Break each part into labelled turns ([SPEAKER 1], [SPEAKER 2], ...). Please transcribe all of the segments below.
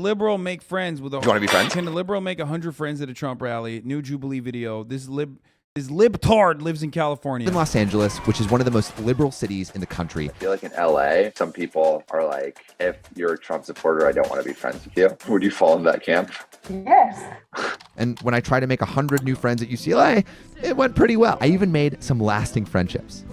[SPEAKER 1] Liberal make friends with a...
[SPEAKER 2] Do you want to be friends?
[SPEAKER 1] Can a liberal make 100 friends at a Trump rally? New Jubilee video. This libtard lives in California.
[SPEAKER 3] In Los Angeles, which is one of the most liberal cities in the country.
[SPEAKER 2] I feel like in LA, some people are like, if you're a Trump supporter, I don't want to be friends with you. Would you fall in that camp?
[SPEAKER 4] Yes.
[SPEAKER 3] And when I tried to make 100 new friends at UCLA, it went pretty well. I even made some lasting friendships.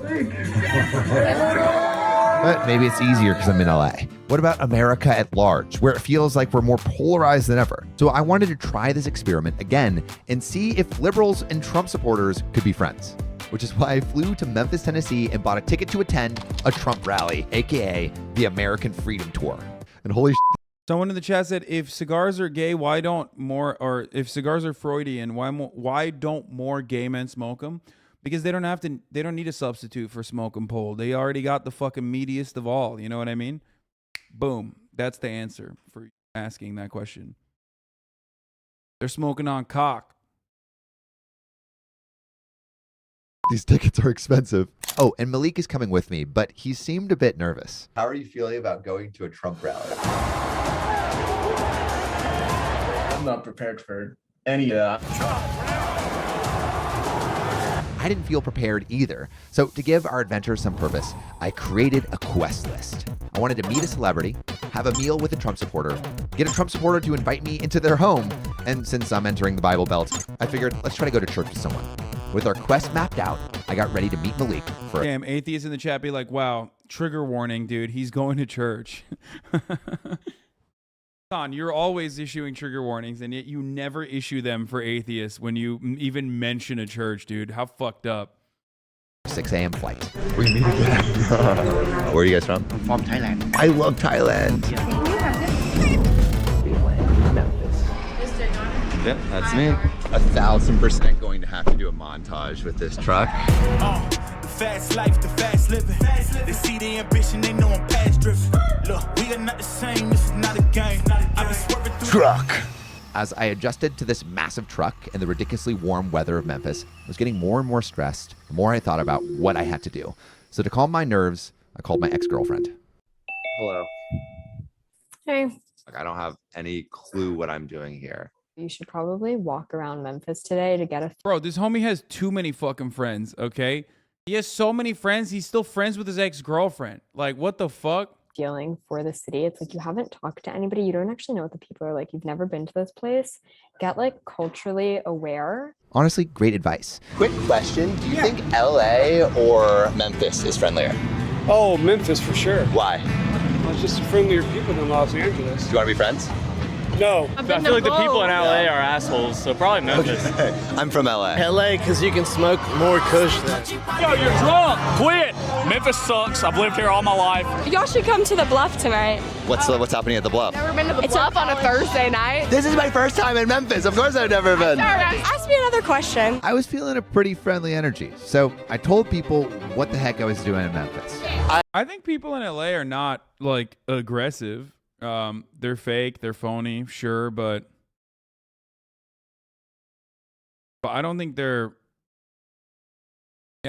[SPEAKER 3] But maybe it's easier because I'm in LA. What about America at large, where it feels like we're more polarized than ever? So I wanted to try this experiment again and see if liberals and Trump supporters could be friends, which is why I flew to Memphis, Tennessee and bought a ticket to attend a Trump rally, aka the American Freedom Tour. And holy shit.
[SPEAKER 1] Someone in the chat said, if cigars are gay, why don't more, or if cigars are Freudian, why don't more gay men smoke them? Because they don't need a substitute for smoke and pole. They already got the fucking meatiest of all. You know what I mean? Boom. That's the answer for asking that question. They're smoking on cock.
[SPEAKER 3] These tickets are expensive. Oh, and Malik is coming with me, but he seemed a bit nervous. How are you feeling about going to a Trump rally?
[SPEAKER 5] I'm not prepared for any of that.
[SPEAKER 3] I didn't feel prepared either. So to give our adventure some purpose, I created a quest list. I wanted to meet a celebrity, have a meal with a Trump supporter, get a Trump supporter to invite me into their home, and since I'm entering the Bible Belt, I figured let's try to go to church with someone. With our quest mapped out, I got ready to meet Malik for
[SPEAKER 1] Damn, atheists in the chat be like, wow, trigger warning, dude. He's going to church. Hassan, you're always issuing trigger warnings, and yet you never issue them for atheists when you even mention a church, dude. How fucked up.
[SPEAKER 3] 6 a.m. flight. We meet again. Where are you guys from?
[SPEAKER 6] I'm from Thailand.
[SPEAKER 3] I love Thailand.
[SPEAKER 2] Yeah, that's me. 1,000% going to have to do a montage with this truck.
[SPEAKER 7] The fast life, the fast living. They see the ambition, they know I'm past driven. Look, we are not the same, this is not a game. I've been swerving through
[SPEAKER 3] Truck. As I adjusted to this massive truck and the ridiculously warm weather of Memphis, I was getting more and more stressed the more I thought about what I had to do. So to calm my nerves, I called my ex-girlfriend.
[SPEAKER 8] Hello.
[SPEAKER 4] Hey.
[SPEAKER 8] Like, I don't have any clue what I'm doing here.
[SPEAKER 4] You should probably walk around Memphis today to get a
[SPEAKER 1] Bro, this homie has too many fucking friends, okay? He has so many friends, he's still friends with his ex-girlfriend. Like, what the fuck?
[SPEAKER 4] feeling for the city. It's like you haven't talked to anybody. You don't actually know what the people are like. You've never been to this place. Get like culturally aware.
[SPEAKER 3] Honestly, great advice.
[SPEAKER 2] Quick question. Do you think LA or Memphis is friendlier?
[SPEAKER 9] Oh, Memphis for sure.
[SPEAKER 2] Why?
[SPEAKER 9] Well, it's just friendlier people than Los Angeles.
[SPEAKER 2] Do you want to be friends?
[SPEAKER 9] No.
[SPEAKER 10] I feel like the people in LA are assholes, so probably Memphis.
[SPEAKER 2] I'm from LA.
[SPEAKER 11] LA, because you can smoke more kush than.
[SPEAKER 10] Yo, you're drunk. Quit. Memphis sucks. I've lived here all my life.
[SPEAKER 12] Y'all should come to the Bluff tonight.
[SPEAKER 2] What's happening at the Bluff?
[SPEAKER 12] Never been to the Bluff on a Thursday night.
[SPEAKER 2] This is my first time in Memphis. Of course I've never been.
[SPEAKER 12] Ask me another question.
[SPEAKER 3] I was feeling a pretty friendly energy, so I told people what the heck I was doing in Memphis.
[SPEAKER 1] I think people in LA are not like aggressive. They're fake, they're phony, sure, but I don't think they're,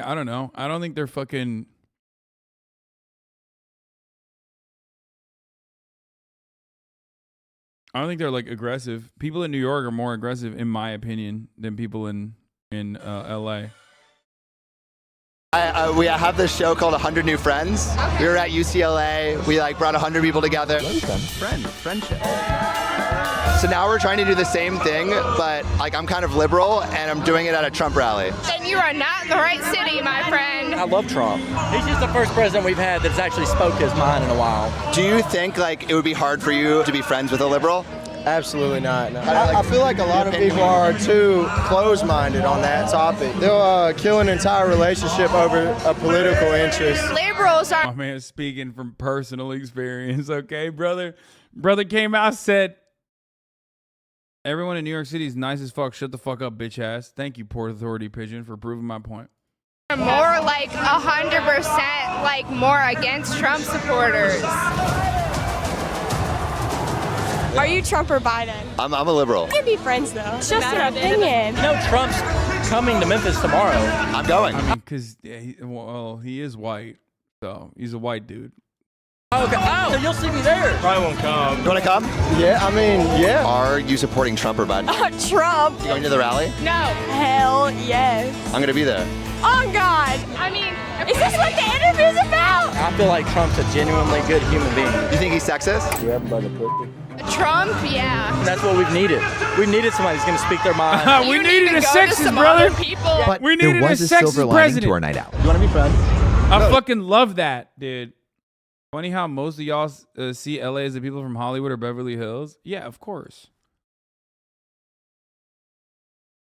[SPEAKER 1] I don't know. I don't think they're fucking, I don't think they're like aggressive. People in New York are more aggressive, in my opinion, than people in LA.
[SPEAKER 2] We have this show called 100 New Friends. We were at UCLA. We like brought 100 people together. Friendship. So now we're trying to do the same thing, but like I'm kind of liberal and I'm doing it at a Trump rally.
[SPEAKER 12] Then you are not in the right city, my friend.
[SPEAKER 11] I love Trump. He's just the first president we've had that's actually spoke his mind in a while.
[SPEAKER 2] Do you think like it would be hard for you to be friends with a liberal?
[SPEAKER 11] Absolutely not. No.
[SPEAKER 5] I feel like a lot of people are too closed-minded on that topic. They'll kill an entire relationship over a political interest.
[SPEAKER 12] Liberals are.
[SPEAKER 1] Oh man, speaking from personal experience, okay, brother? Brother came out, said, everyone in New York City is nice as fuck. Shut the fuck up, bitch ass. Thank you, Port Authority Pigeon, for proving my point.
[SPEAKER 12] More like 100% like more against Trump supporters. Are you Trump or Biden?
[SPEAKER 2] I'm a liberal.
[SPEAKER 12] We can be friends though. It's just an opinion.
[SPEAKER 11] You know Trump's coming to Memphis tomorrow.
[SPEAKER 2] I'm going.
[SPEAKER 1] I mean, because well, he is white, so he's a white dude.
[SPEAKER 11] Okay. Oh, you'll see me there.
[SPEAKER 10] Probably won't come.
[SPEAKER 2] You want to come?
[SPEAKER 5] Yeah, I mean, yeah.
[SPEAKER 2] Are you supporting Trump or Biden?
[SPEAKER 12] Trump.
[SPEAKER 2] You going to the rally?
[SPEAKER 12] No. Hell yes.
[SPEAKER 2] I'm going to be there.
[SPEAKER 12] Oh God. I mean, is this what the interview's about?
[SPEAKER 11] I feel like Trump's a genuinely good human being.
[SPEAKER 2] You think he's sexist?
[SPEAKER 5] You have by the pussy.
[SPEAKER 12] Trump, yeah.
[SPEAKER 11] And that's what we've needed. We've needed somebody who's going to speak their mind.
[SPEAKER 1] We needed a sexist, brother.
[SPEAKER 12] People.
[SPEAKER 3] But
[SPEAKER 1] We
[SPEAKER 3] there
[SPEAKER 1] needed a
[SPEAKER 3] was a silver
[SPEAKER 1] sexist
[SPEAKER 3] lining
[SPEAKER 1] president.
[SPEAKER 3] to our night out.
[SPEAKER 5] You want to be friends?
[SPEAKER 1] I fucking love that, dude. Funny how most of y'all see LA as the people from Hollywood or Beverly Hills. Yeah, of course.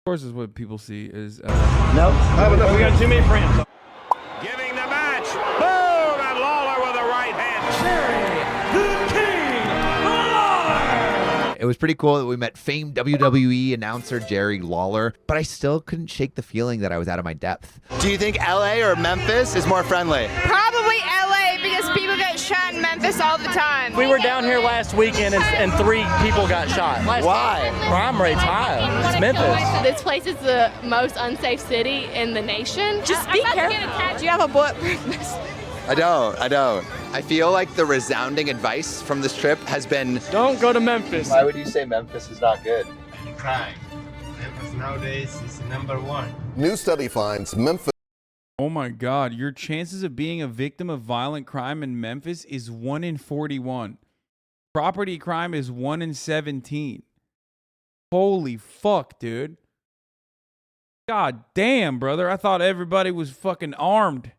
[SPEAKER 1] Of course, is what people see is.
[SPEAKER 5] No.
[SPEAKER 10] We got too many friends.
[SPEAKER 7] Giving the match. Boom! And Lawler with a right hand.
[SPEAKER 3] It was pretty cool that we met famed WWE announcer Jerry Lawler, but I still couldn't shake the feeling that I was out of my depth.
[SPEAKER 2] Do you think LA or Memphis is more friendly?
[SPEAKER 12] Probably LA because people get shot in Memphis all the time.
[SPEAKER 11] We were down here last weekend and 3 people got shot.
[SPEAKER 2] Why?
[SPEAKER 11] Crime rate's high. It's Memphis.
[SPEAKER 12] This place is the most unsafe city in the nation. Just be careful.
[SPEAKER 6] Do you have a bulletproof vest?
[SPEAKER 2] I don't. I feel like the resounding advice from this trip has been,
[SPEAKER 10] Don't go to Memphis.
[SPEAKER 5] Why would you say Memphis is not good?
[SPEAKER 13] Crime. Memphis nowadays is #1.
[SPEAKER 14] New study finds Memphis.
[SPEAKER 1] Oh my God, your chances of being a victim of violent crime in Memphis is 1 in 41. Property crime is 1 in 17. Holy fuck, dude. God damn, brother. I thought everybody was fucking armed.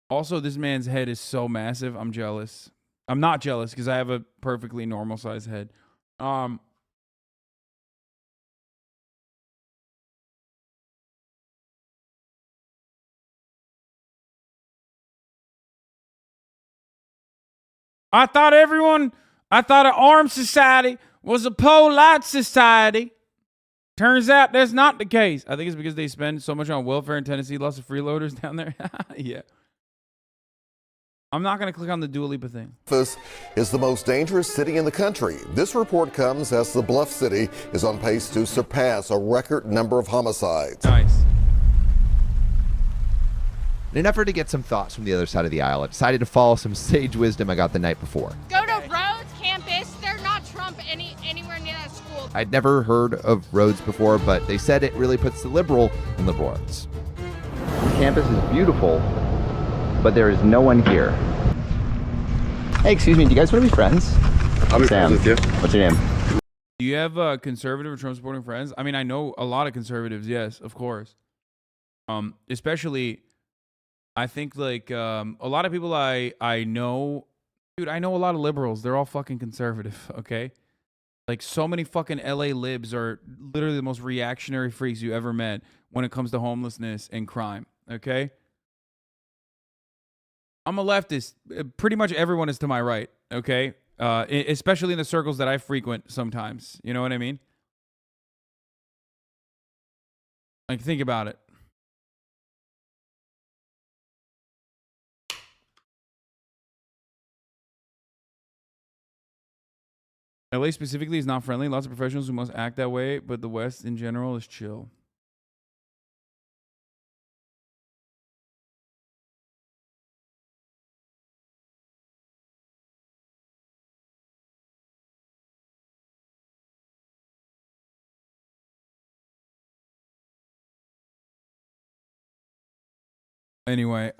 [SPEAKER 1] Also, this man's head is so massive. I'm jealous. I'm not jealous because I have a perfectly normal sized head. I thought an armed society was a polite society. Turns out that's not the case. I think it's because they spend so much on welfare in Tennessee, lots of freeloaders down there. Yeah. I'm not going to click on the Dua Lipa thing.
[SPEAKER 14] Memphis is the most dangerous city in the country. This report comes as the Bluff City is on pace to surpass a record number of homicides.
[SPEAKER 1] Nice.
[SPEAKER 3] In an effort to get some thoughts from the other side of the aisle, I decided to follow some sage wisdom I got the night before.
[SPEAKER 12] Go to Rhodes campus. They're not Trump anywhere near that school.
[SPEAKER 3] I'd never heard of Rhodes before, but they said it really puts the liberal in liberal arts.
[SPEAKER 11] Campus is beautiful, but there is no one here.
[SPEAKER 2] hey, excuse me, do you guys want to be friends?
[SPEAKER 14] I'll be
[SPEAKER 2] Sam,
[SPEAKER 14] friends with you.
[SPEAKER 2] what's your name?
[SPEAKER 1] Do you have conservative or Trump supporting friends? I mean, I know a lot of conservatives. Yes, of course. Especially, I think like a lot of people I know, dude. I know a lot of liberals. They're all fucking conservative. Okay, like so many fucking LA libs are literally the most reactionary freaks you ever met when it comes to homelessness and crime. Okay, I'm a leftist. Pretty much everyone is to my right. Okay. Especially in the circles that I frequent sometimes. You know what I mean? Like, think about it. LA specifically is not friendly. Lots of professionals who must act that way, but the West in general is chill. Anyway,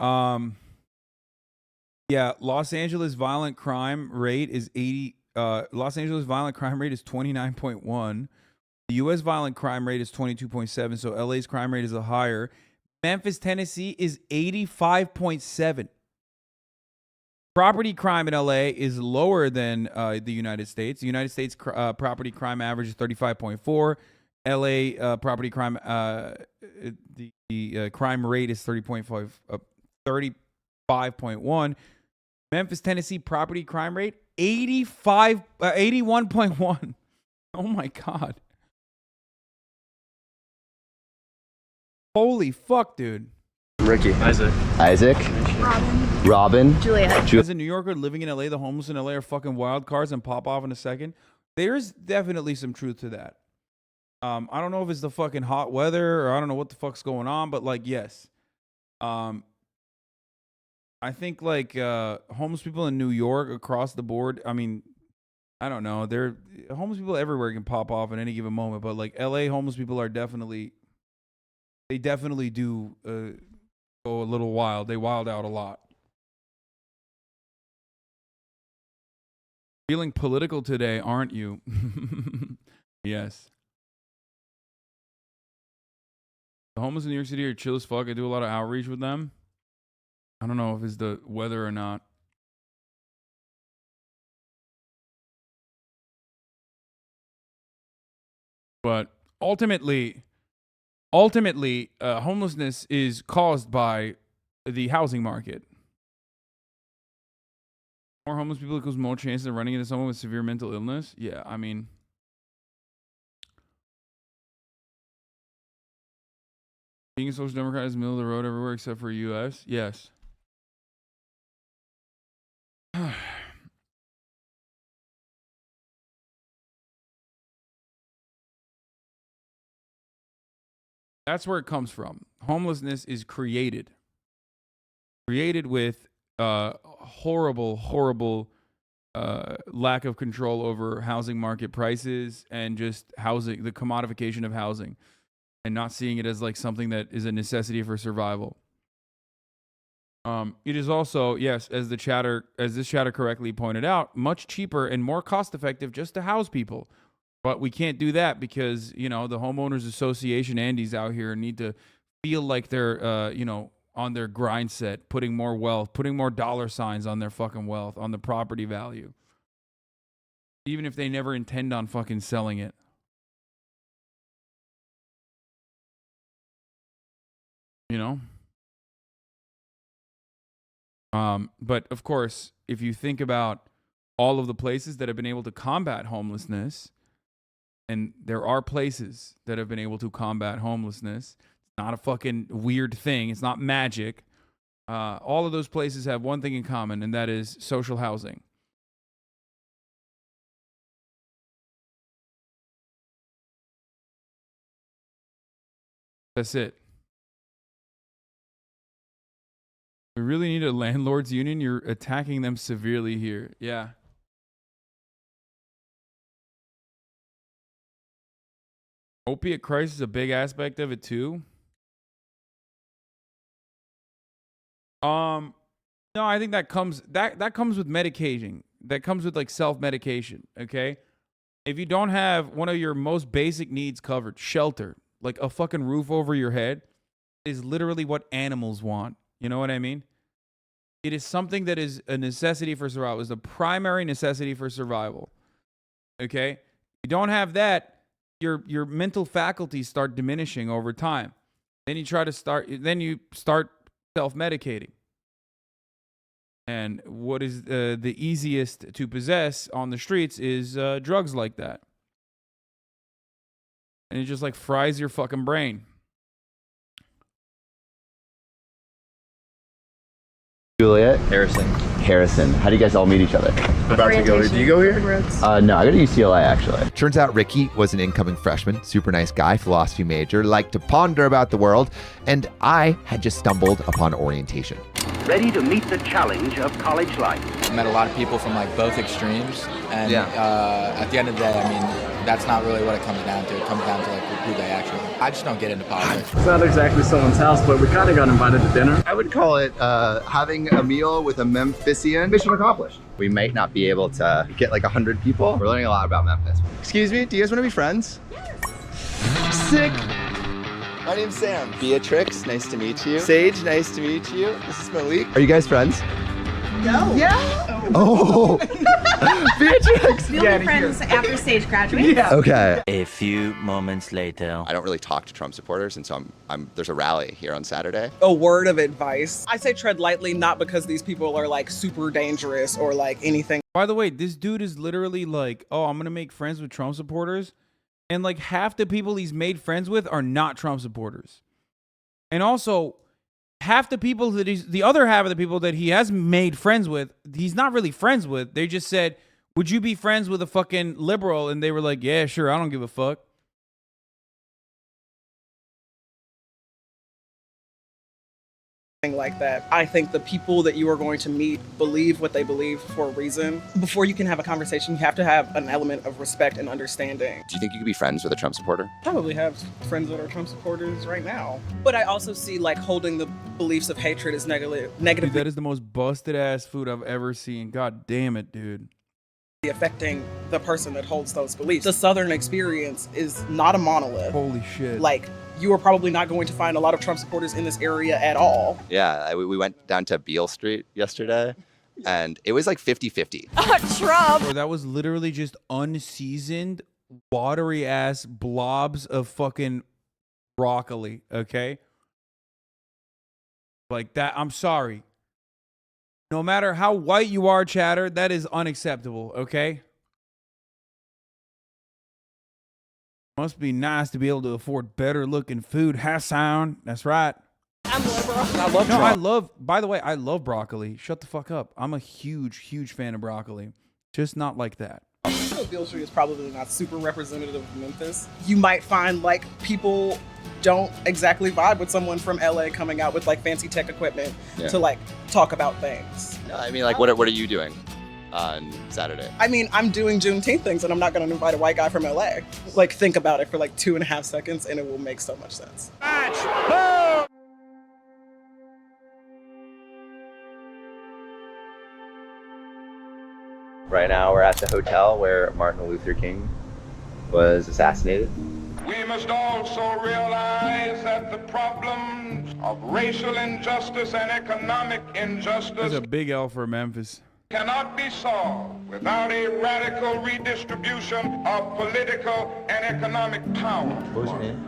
[SPEAKER 1] yeah, Los Angeles violent crime rate is 29.1. The US violent crime rate is 22.7, so LA's crime rate is a higher. Memphis, Tennessee is 85.7. Property crime in LA is lower than the United States. The United States property crime average is 35.4. LA property crime the crime rate is 35.1. Memphis, Tennessee property crime rate 81.1. Oh my God. Holy fuck, dude.
[SPEAKER 2] Ricky.
[SPEAKER 8] Isaac.
[SPEAKER 2] Robin.
[SPEAKER 6] Julia.
[SPEAKER 1] As a New Yorker living in LA, the homeless in LA are fucking wild cards and pop off in a second. There's definitely some truth to that. I don't know if it's the fucking hot weather or I don't know what the fuck's going on, but like, yes. I think like homeless people in New York across the board. I mean, I don't know. They're homeless people everywhere can pop off at any given moment, but like LA homeless people are definitely do go a little wild. They wild out a lot. Feeling political today, aren't you? Yes. The homeless in New York City are chill as fuck. I do a lot of outreach with them. I don't know if it's the weather or not. But ultimately, homelessness is caused by the housing market. More homeless people equals more chances of running into someone with severe mental illness. Yeah, I mean, being a social democrat is middle of the road everywhere except for U.S. Yes. That's where it comes from. Homelessness is created with horrible lack of control over housing market prices and just housing, the commodification of housing, and not seeing it as like something that is a necessity for survival. It is also, yes, as this chatter correctly pointed out, much cheaper and more cost effective just to house people. But we can't do that because, the homeowners association Andes out here need to feel like they're, on their grind set, putting more wealth, putting more dollar signs on their fucking wealth, on the property value. Even if they never intend on fucking selling it. But of course, if you think about all of the places that have been able to combat homelessness, and there are places that have been able to combat homelessness, it's not a fucking weird thing. It's not magic. All of those places have one thing in common, and that is social housing. That's it. We really need a landlords union. You're attacking them severely here. Yeah. Opiate crisis is a big aspect of it too. No, I think that comes with medicating. That comes with like self-medication, okay? If you don't have one of your most basic needs covered, shelter, like a fucking roof over your head, is literally what animals want. You know what I mean? It is something that is a necessity for survival. It's a primary necessity for survival. Okay? You don't have that, your mental faculties start diminishing over time. Then you start self-medicating. And what is the easiest to possess on the streets is drugs like that. And it just like fries your fucking brain.
[SPEAKER 6] Juliet. Harrison. How do you guys all meet each other?
[SPEAKER 3] About to go. Do you go here?
[SPEAKER 6] No, I go to UCLA actually.
[SPEAKER 3] Turns out Ricky was an incoming freshman, super nice guy, philosophy major, liked to ponder about the world, and I had just stumbled upon orientation.
[SPEAKER 15] Ready to meet the challenge of college life.
[SPEAKER 11] I met a lot of people from like both extremes, and at the end of the day, I mean, that's not really what it comes down to. It comes down to like who they actually are. I just don't get into politics.
[SPEAKER 16] It's not exactly someone's house, but we kind of got invited to dinner.
[SPEAKER 6] I would call it having a meal with a Memphisian. Mission accomplished. We might not be able to get like 100 people. We're learning a lot about Memphis.
[SPEAKER 2] Excuse me, do you guys want to be friends? Yes. Sick. My name's Sam. Beatrix, nice to meet you. Sage, nice to meet you. This is Malik. Are you guys friends?
[SPEAKER 17] No.
[SPEAKER 2] Yeah. Oh. Beatrix.
[SPEAKER 17] We'll be friends after Sage graduates.
[SPEAKER 2] Yeah. Okay.
[SPEAKER 18] A few moments later.
[SPEAKER 2] I don't really talk to Trump supporters, and so there's a rally here on Saturday.
[SPEAKER 19] A word of advice. I say tread lightly, not because these people are like super dangerous or like anything.
[SPEAKER 1] By the way, this dude is literally like, oh, I'm going to make friends with Trump supporters. And like half the people he's made friends with are not Trump supporters. And also, the other half of the people that he has made friends with, he's not really friends with. They just said, would you be friends with a fucking liberal? And they were like, yeah, sure, I don't give a fuck.
[SPEAKER 19] like that. I think the people that you are going to meet believe what they believe for a reason. Before you can have a conversation, you have to have an element of respect and understanding.
[SPEAKER 6] Do you think you could be friends with a Trump supporter?
[SPEAKER 19] Probably have friends that are Trump supporters right now. But I also see like holding the beliefs of hatred as negative.
[SPEAKER 1] Dude, that is the most busted ass food I've ever seen. God damn it, dude.
[SPEAKER 19] Affecting the person that holds those beliefs. The Southern experience is not a monolith.
[SPEAKER 1] Holy shit.
[SPEAKER 19] Like, you are probably not going to find a lot of Trump supporters in this area at all.
[SPEAKER 6] Yeah, we went down to Beale Street yesterday, and it was like 50-50.
[SPEAKER 12] Trump.
[SPEAKER 1] Bro, that was literally just unseasoned, watery ass blobs of fucking broccoli, okay? Like that, I'm sorry. No matter how white you are, chatter, that is unacceptable, okay? Must be nice to be able to afford better looking food. Hassan, that's right.
[SPEAKER 19] I'm liberal.
[SPEAKER 1] I love, by the way, I love broccoli. Shut the fuck up. I'm a huge fan of broccoli. Just not like that.
[SPEAKER 19] Beale Street is probably not super representative of Memphis. You might find like people don't exactly vibe with someone from LA coming out with like fancy tech equipment to like talk about things.
[SPEAKER 6] No, I mean, like, what are you doing on Saturday?
[SPEAKER 19] I mean, I'm doing Juneteenth things and I'm not going to invite a white guy from LA. Like, think about it for like 2.5 seconds and it will make so much sense.
[SPEAKER 8] Right now, we're at the hotel where Martin Luther King was assassinated.
[SPEAKER 20] We must also realize that the problems of racial injustice and economic injustice
[SPEAKER 1] There's a big L for Memphis.
[SPEAKER 20] cannot be solved without a radical redistribution of political and economic power.
[SPEAKER 8] What was your name?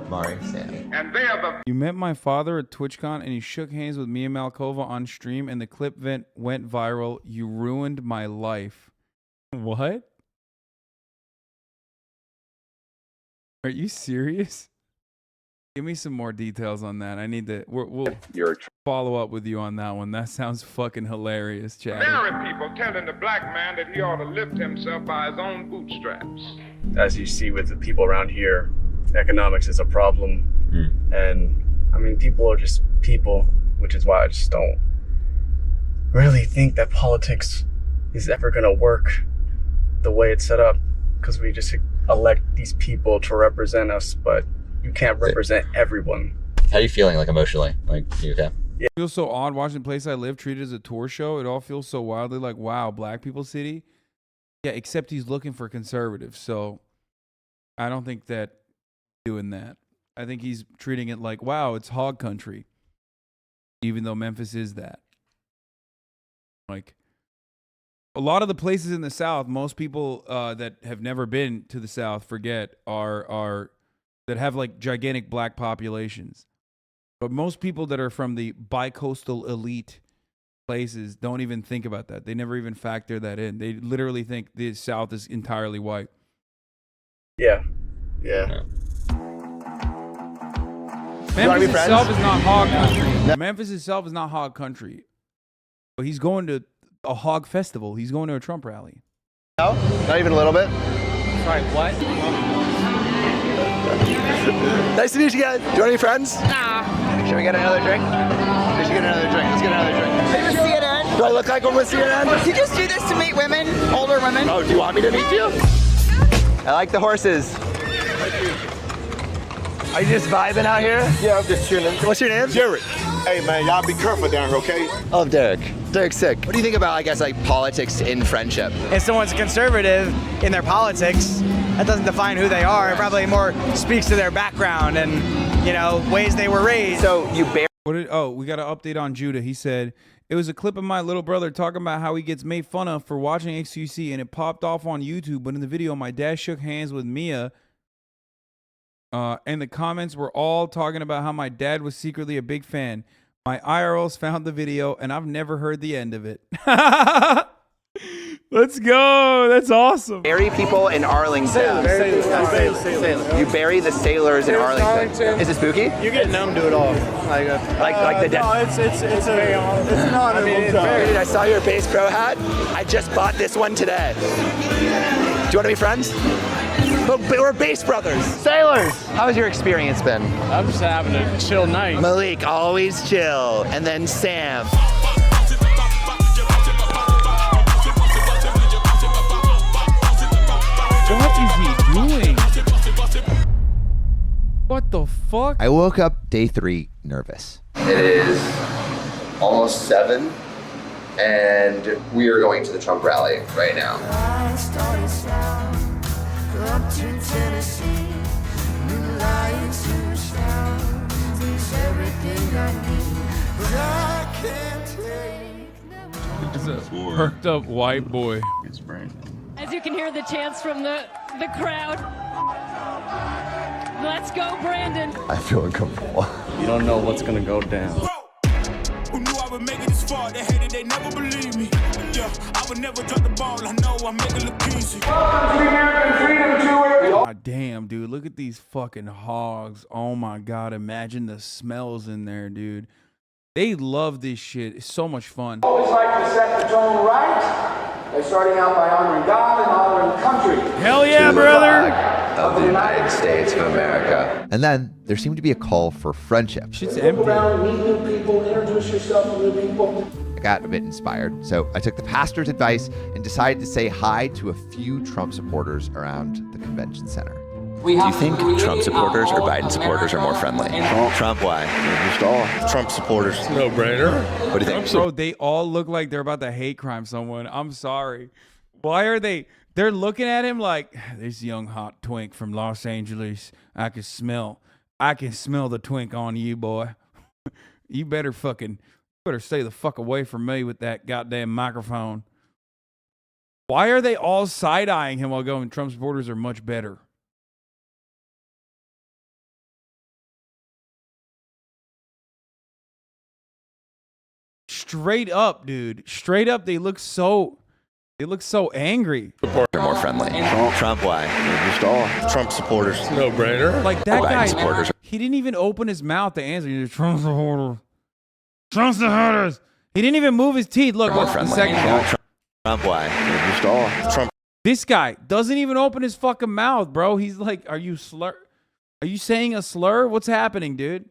[SPEAKER 8] Mari Sam.
[SPEAKER 20] And they are the
[SPEAKER 1] You met my father at TwitchCon and he shook hands with Mia Malkova on stream and the clip went viral. You ruined my life. What? Are you serious? Give me some more details on that. I need to. We'll follow up with you on that one. That sounds fucking hilarious, Chad.
[SPEAKER 20] very people telling the black man that he ought to lift himself by his own bootstraps.
[SPEAKER 16] As you see with the people around here, economics is a problem. And I mean, people are just people, which is why I just don't really think that politics is ever going to work the way it's set up, because we just elect these people to represent us, but you can't represent everyone.
[SPEAKER 8] How are you feeling, like, emotionally? Like, you okay?
[SPEAKER 1] It feels so odd watching the place I live treated as a tour show. It all feels so wildly like, wow, black people city. Yeah, except he's looking for conservatives. So I don't think that doing that. I think he's treating it like, wow, it's hog country. Even though Memphis is that. Like, a lot of the places in the South, most people that have never been to the South forget are that have like gigantic black populations. But most people that are from the bi-coastal elite places don't even think about that. They never even factor that in. They literally think the South is entirely white.
[SPEAKER 16] Yeah.
[SPEAKER 1] Memphis itself is not hog country. Memphis itself is not hog country. But he's going to a hog festival. He's going to a Trump rally.
[SPEAKER 2] No? Not even a little bit?
[SPEAKER 1] Sorry, what?
[SPEAKER 2] Nice to meet you guys. Do you want any friends? Nah. Should we get another drink? We should get another drink. Let's get another drink.
[SPEAKER 17] Are you with CNN?
[SPEAKER 2] Do I look like one with CNN?
[SPEAKER 17] You just do this to meet women, older women.
[SPEAKER 2] Oh, do you want me to meet you? I like the horses. Are you just vibing out here?
[SPEAKER 5] Yeah, I'm just chilling.
[SPEAKER 2] What's your name?
[SPEAKER 5] Derek. Hey, man, y'all be careful down here, okay?
[SPEAKER 2] I love Derek. Derek's sick. What do you think about, I guess, like politics in friendship?
[SPEAKER 21] If someone's conservative in their politics, that doesn't define who they are. It probably more speaks to their background and, you know, ways they were raised.
[SPEAKER 2] So you bear.
[SPEAKER 1] We got an update on Judah. He said, it was a clip of my little brother talking about how he gets made fun of for watching XQC and it popped off on YouTube. But in the video, my dad shook hands with Mia. And the comments were all talking about how my dad was secretly a big fan. My IRLs found the video, and I've never heard the end of it. Let's go. That's awesome.
[SPEAKER 2] Bury people in Arlington.
[SPEAKER 5] Sailors.
[SPEAKER 2] You bury the sailors in Arlington. Is it spooky?
[SPEAKER 5] You get numb to it all.
[SPEAKER 2] Like the dead.
[SPEAKER 5] No, it's not.
[SPEAKER 2] Dude, I saw your Bass Pro hat. I just bought this one today. Do you want to be friends? But we're base brothers. Sailors, how has your experience been?
[SPEAKER 10] I'm just having a chill night.
[SPEAKER 2] Malik, always chill. And then Sam.
[SPEAKER 1] What is he doing? What the fuck?
[SPEAKER 3] I woke up day 3 nervous.
[SPEAKER 6] It is almost 7, and we are going to the Trump rally right now.
[SPEAKER 1] It's a perked up white boy.
[SPEAKER 4] It's Brandon. As you can hear the chants from the crowd. Let's go, Brandon.
[SPEAKER 6] I feel uncomfortable.
[SPEAKER 16] You don't know what's gonna go down.
[SPEAKER 7] Who knew I would make it this far? They hated, they never believe me. Yeah, I would never drop the ball. I know I make it look easy.
[SPEAKER 1] God damn, dude. Look at these fucking hogs. Oh my God. Imagine the smells in there, dude. They love this shit. It's so much fun.
[SPEAKER 22] Always like to set the tone right by starting out by honoring God and honoring country.
[SPEAKER 1] Hell yeah, brother.
[SPEAKER 6] Of the United States of America.
[SPEAKER 3] And then there seemed to be a call for friendship.
[SPEAKER 1] Shit's
[SPEAKER 22] Move
[SPEAKER 1] empty.
[SPEAKER 22] around, meet new people, introduce yourself to new people.
[SPEAKER 3] I got a bit inspired, so I took the pastor's advice and decided to say hi to a few Trump supporters around the convention center.
[SPEAKER 8] Do you think Trump supporters or Biden supporters are more friendly? Trump, why?
[SPEAKER 5] Just all Trump supporters.
[SPEAKER 9] No brainer.
[SPEAKER 8] What do you think?
[SPEAKER 1] Bro, they all look like they're about to hate crime someone. I'm sorry. Why are they? They're looking at him like, this young hot twink from Los Angeles. I can smell the twink on you, boy. You better stay the fuck away from me with that goddamn microphone. Why are they all side-eyeing him while going, Trump supporters are much better? Straight up, dude. Straight up, they look so angry.
[SPEAKER 8] They're more friendly. Trump, why?
[SPEAKER 5] Just all Trump supporters.
[SPEAKER 9] No brainer.
[SPEAKER 1] Like that
[SPEAKER 8] Biden
[SPEAKER 1] guy,
[SPEAKER 8] supporters.
[SPEAKER 1] he didn't even open his mouth to answer. He just, Trump supporters. Trump supporters. He didn't even move his teeth. Look,
[SPEAKER 8] More
[SPEAKER 1] the
[SPEAKER 8] friendly.
[SPEAKER 1] second guy.
[SPEAKER 8] Trump, why?
[SPEAKER 5] Just all Trump.
[SPEAKER 1] This guy doesn't even open his fucking mouth, bro. He's like, are you saying a slur? What's happening, dude?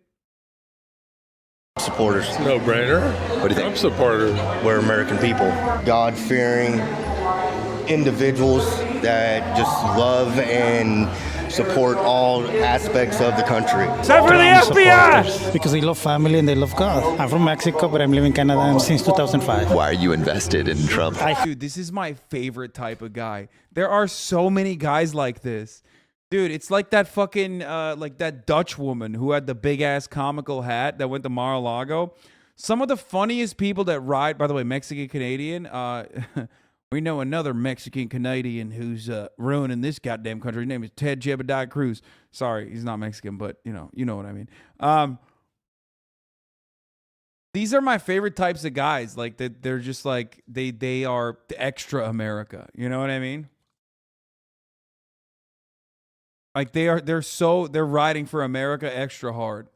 [SPEAKER 5] Supporters.
[SPEAKER 9] No brainer.
[SPEAKER 8] What do you
[SPEAKER 9] Trump
[SPEAKER 8] think?
[SPEAKER 9] supporters.
[SPEAKER 5] We're American people. God-fearing individuals that just love and support all aspects of the country.
[SPEAKER 1] Except for the FBI!
[SPEAKER 23] Because they love family and they love God. I'm from Mexico, but I'm living in Canada since 2005.
[SPEAKER 8] Why are you invested in Trump?
[SPEAKER 1] Dude, this is my favorite type of guy. There are so many guys like this. Dude, it's like that fucking, like that Dutch woman who had the big ass comical hat that went to Mar-a-Lago. Some of the funniest people that ride, by the way, Mexican Canadian. We know another Mexican Canadian who's ruining this goddamn country. His name is Ted Jebediah Cruz. Sorry, he's not Mexican, but you know what I mean. These are my favorite types of guys. Like they're just like they are extra America. You know what I mean? Like they're riding for America extra hard.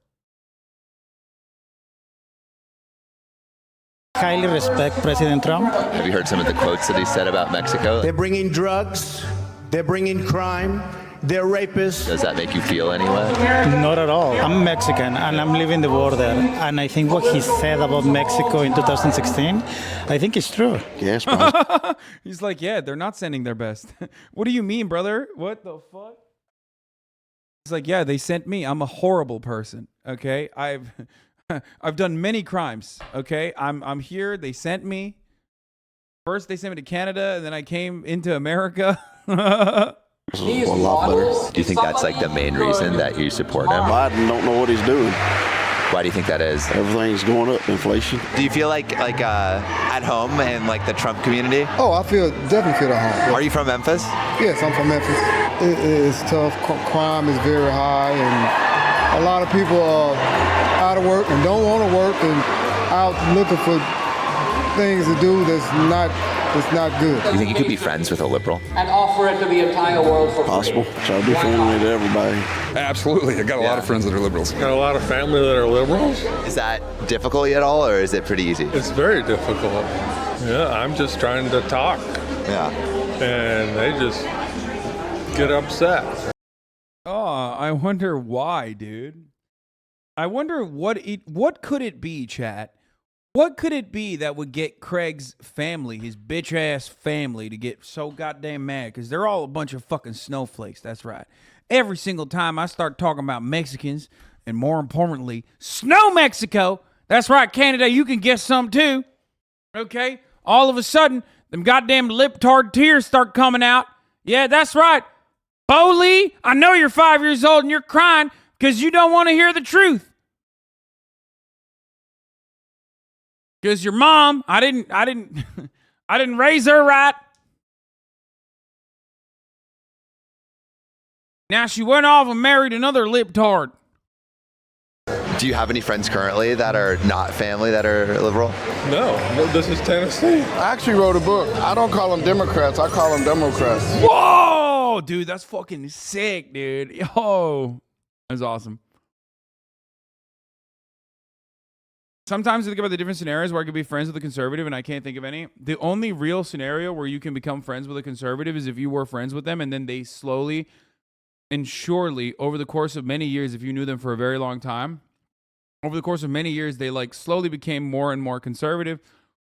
[SPEAKER 23] Highly respect President Trump.
[SPEAKER 8] Have you heard some of the quotes that he said about Mexico?
[SPEAKER 24] They're bringing drugs, they're bringing crime, they're rapists.
[SPEAKER 8] Does that make you feel anyway?
[SPEAKER 23] Not at all. I'm Mexican and I'm living the border. And I think what he said about Mexico in 2016, I think it's true.
[SPEAKER 5] Yes,
[SPEAKER 1] He's like, yeah, they're not sending their best. What do you mean, brother? What the fuck? He's like, yeah, they sent me. I'm a horrible person. Okay, I've done many crimes. Okay, I'm here. They sent me. First, they sent me to Canada, and then I came into America.
[SPEAKER 8] Do you think that's like the main reason that you support him?
[SPEAKER 5] Biden don't know what he's doing.
[SPEAKER 8] Why do you think that is?
[SPEAKER 5] Everything's going up, inflation.
[SPEAKER 2] Do you feel like at home in like the Trump community?
[SPEAKER 25] Oh, I definitely feel at home.
[SPEAKER 2] Are you from Memphis?
[SPEAKER 25] Yes, I'm from Memphis. It's tough. Crime is very high, and a lot of people are out of work and don't want to work and out looking for things to do that's not good.
[SPEAKER 8] You think you could be friends with a liberal?
[SPEAKER 22] And offer it to the entire world for
[SPEAKER 5] Possible. Try to be friendly to everybody.
[SPEAKER 26] Absolutely. I got a lot of friends that are liberals.
[SPEAKER 9] Got a lot of family that are liberals.
[SPEAKER 2] Is that difficult at all, or is it pretty easy?
[SPEAKER 9] It's very difficult. Yeah, I'm just trying to talk.
[SPEAKER 2] Yeah.
[SPEAKER 9] And they just get upset.
[SPEAKER 1] Oh, I wonder why, dude. I wonder what could it be, chat? What could it be that would get Craig's family, his bitch ass family, to get so goddamn mad? Because they're all a bunch of fucking snowflakes. That's right. Every single time I start talking about Mexicans, and more importantly, Snow Mexico. That's right, Canada. You can get some too. Okay? All of a sudden, them goddamn lip-tard tears start coming out. Yeah, that's right. Bo Lee, I know you're 5 years old and you're crying because you don't want to hear the truth. Because your mom, I didn't I didn't raise her right. Now she went off and married another libtard.
[SPEAKER 2] Do you have any friends currently that are not family that are liberal?
[SPEAKER 9] No, this is Tennessee.
[SPEAKER 25] I actually wrote a book. I don't call them Democrats. I call them Democrats.
[SPEAKER 1] Whoa, dude, that's fucking sick, dude. Yo, that's awesome. Sometimes I think about the different scenarios where I could be friends with a conservative and I can't think of any. The only real scenario where you can become friends with a conservative is if you were friends with them and then they slowly and surely over the course of many years, if you knew them for a very long time, over the course of many years, they like slowly became more and more conservative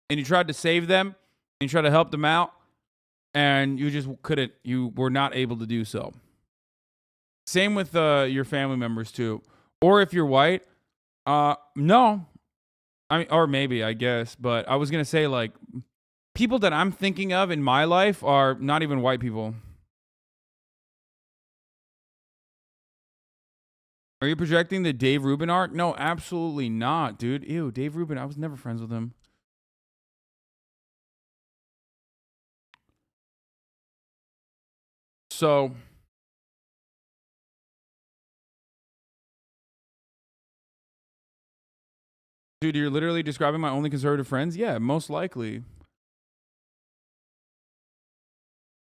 [SPEAKER 1] and you tried to save them and you tried to help them out and you just couldn't, you were not able to do so. Same with your family members too. Or if you're white, no. I mean, or maybe, I guess, but I was going to say, like, people that I'm thinking of in my life are not even white people. Are you projecting the Dave Rubin arc? No, absolutely not, dude. Ew, Dave Rubin, I was never friends with him. So... Dude, you're literally describing my only conservative friends? Yeah, most likely.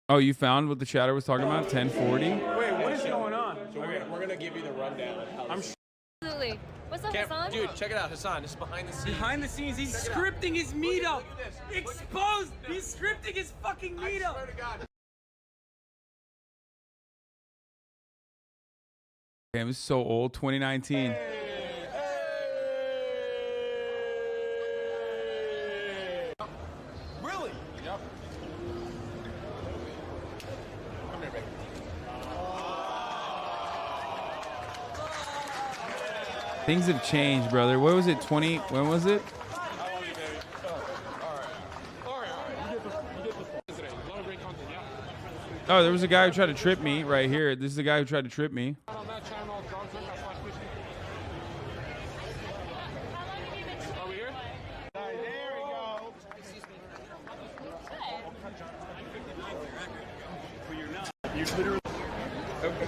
[SPEAKER 1] Oh, you found what the chatter was talking about? 1040?
[SPEAKER 11] Wait, what is going on? So we're gonna give you the rundown.
[SPEAKER 4] Absolutely. What's up, Hassan?
[SPEAKER 11] Dude, check it out, Hassan. This is behind the scenes.
[SPEAKER 12] Behind the scenes, he's scripting his meetup. Exposed. He's scripting his fucking meetup. I swear to God.
[SPEAKER 1] Damn, it's so old. 2019.
[SPEAKER 11] Really? Yep. Come here, baby.
[SPEAKER 1] Things have changed, brother. What was it? 20? When was it? Oh, there was a guy who tried to trip me right here. This is the guy who tried to trip me.
[SPEAKER 12] You literally. Okay.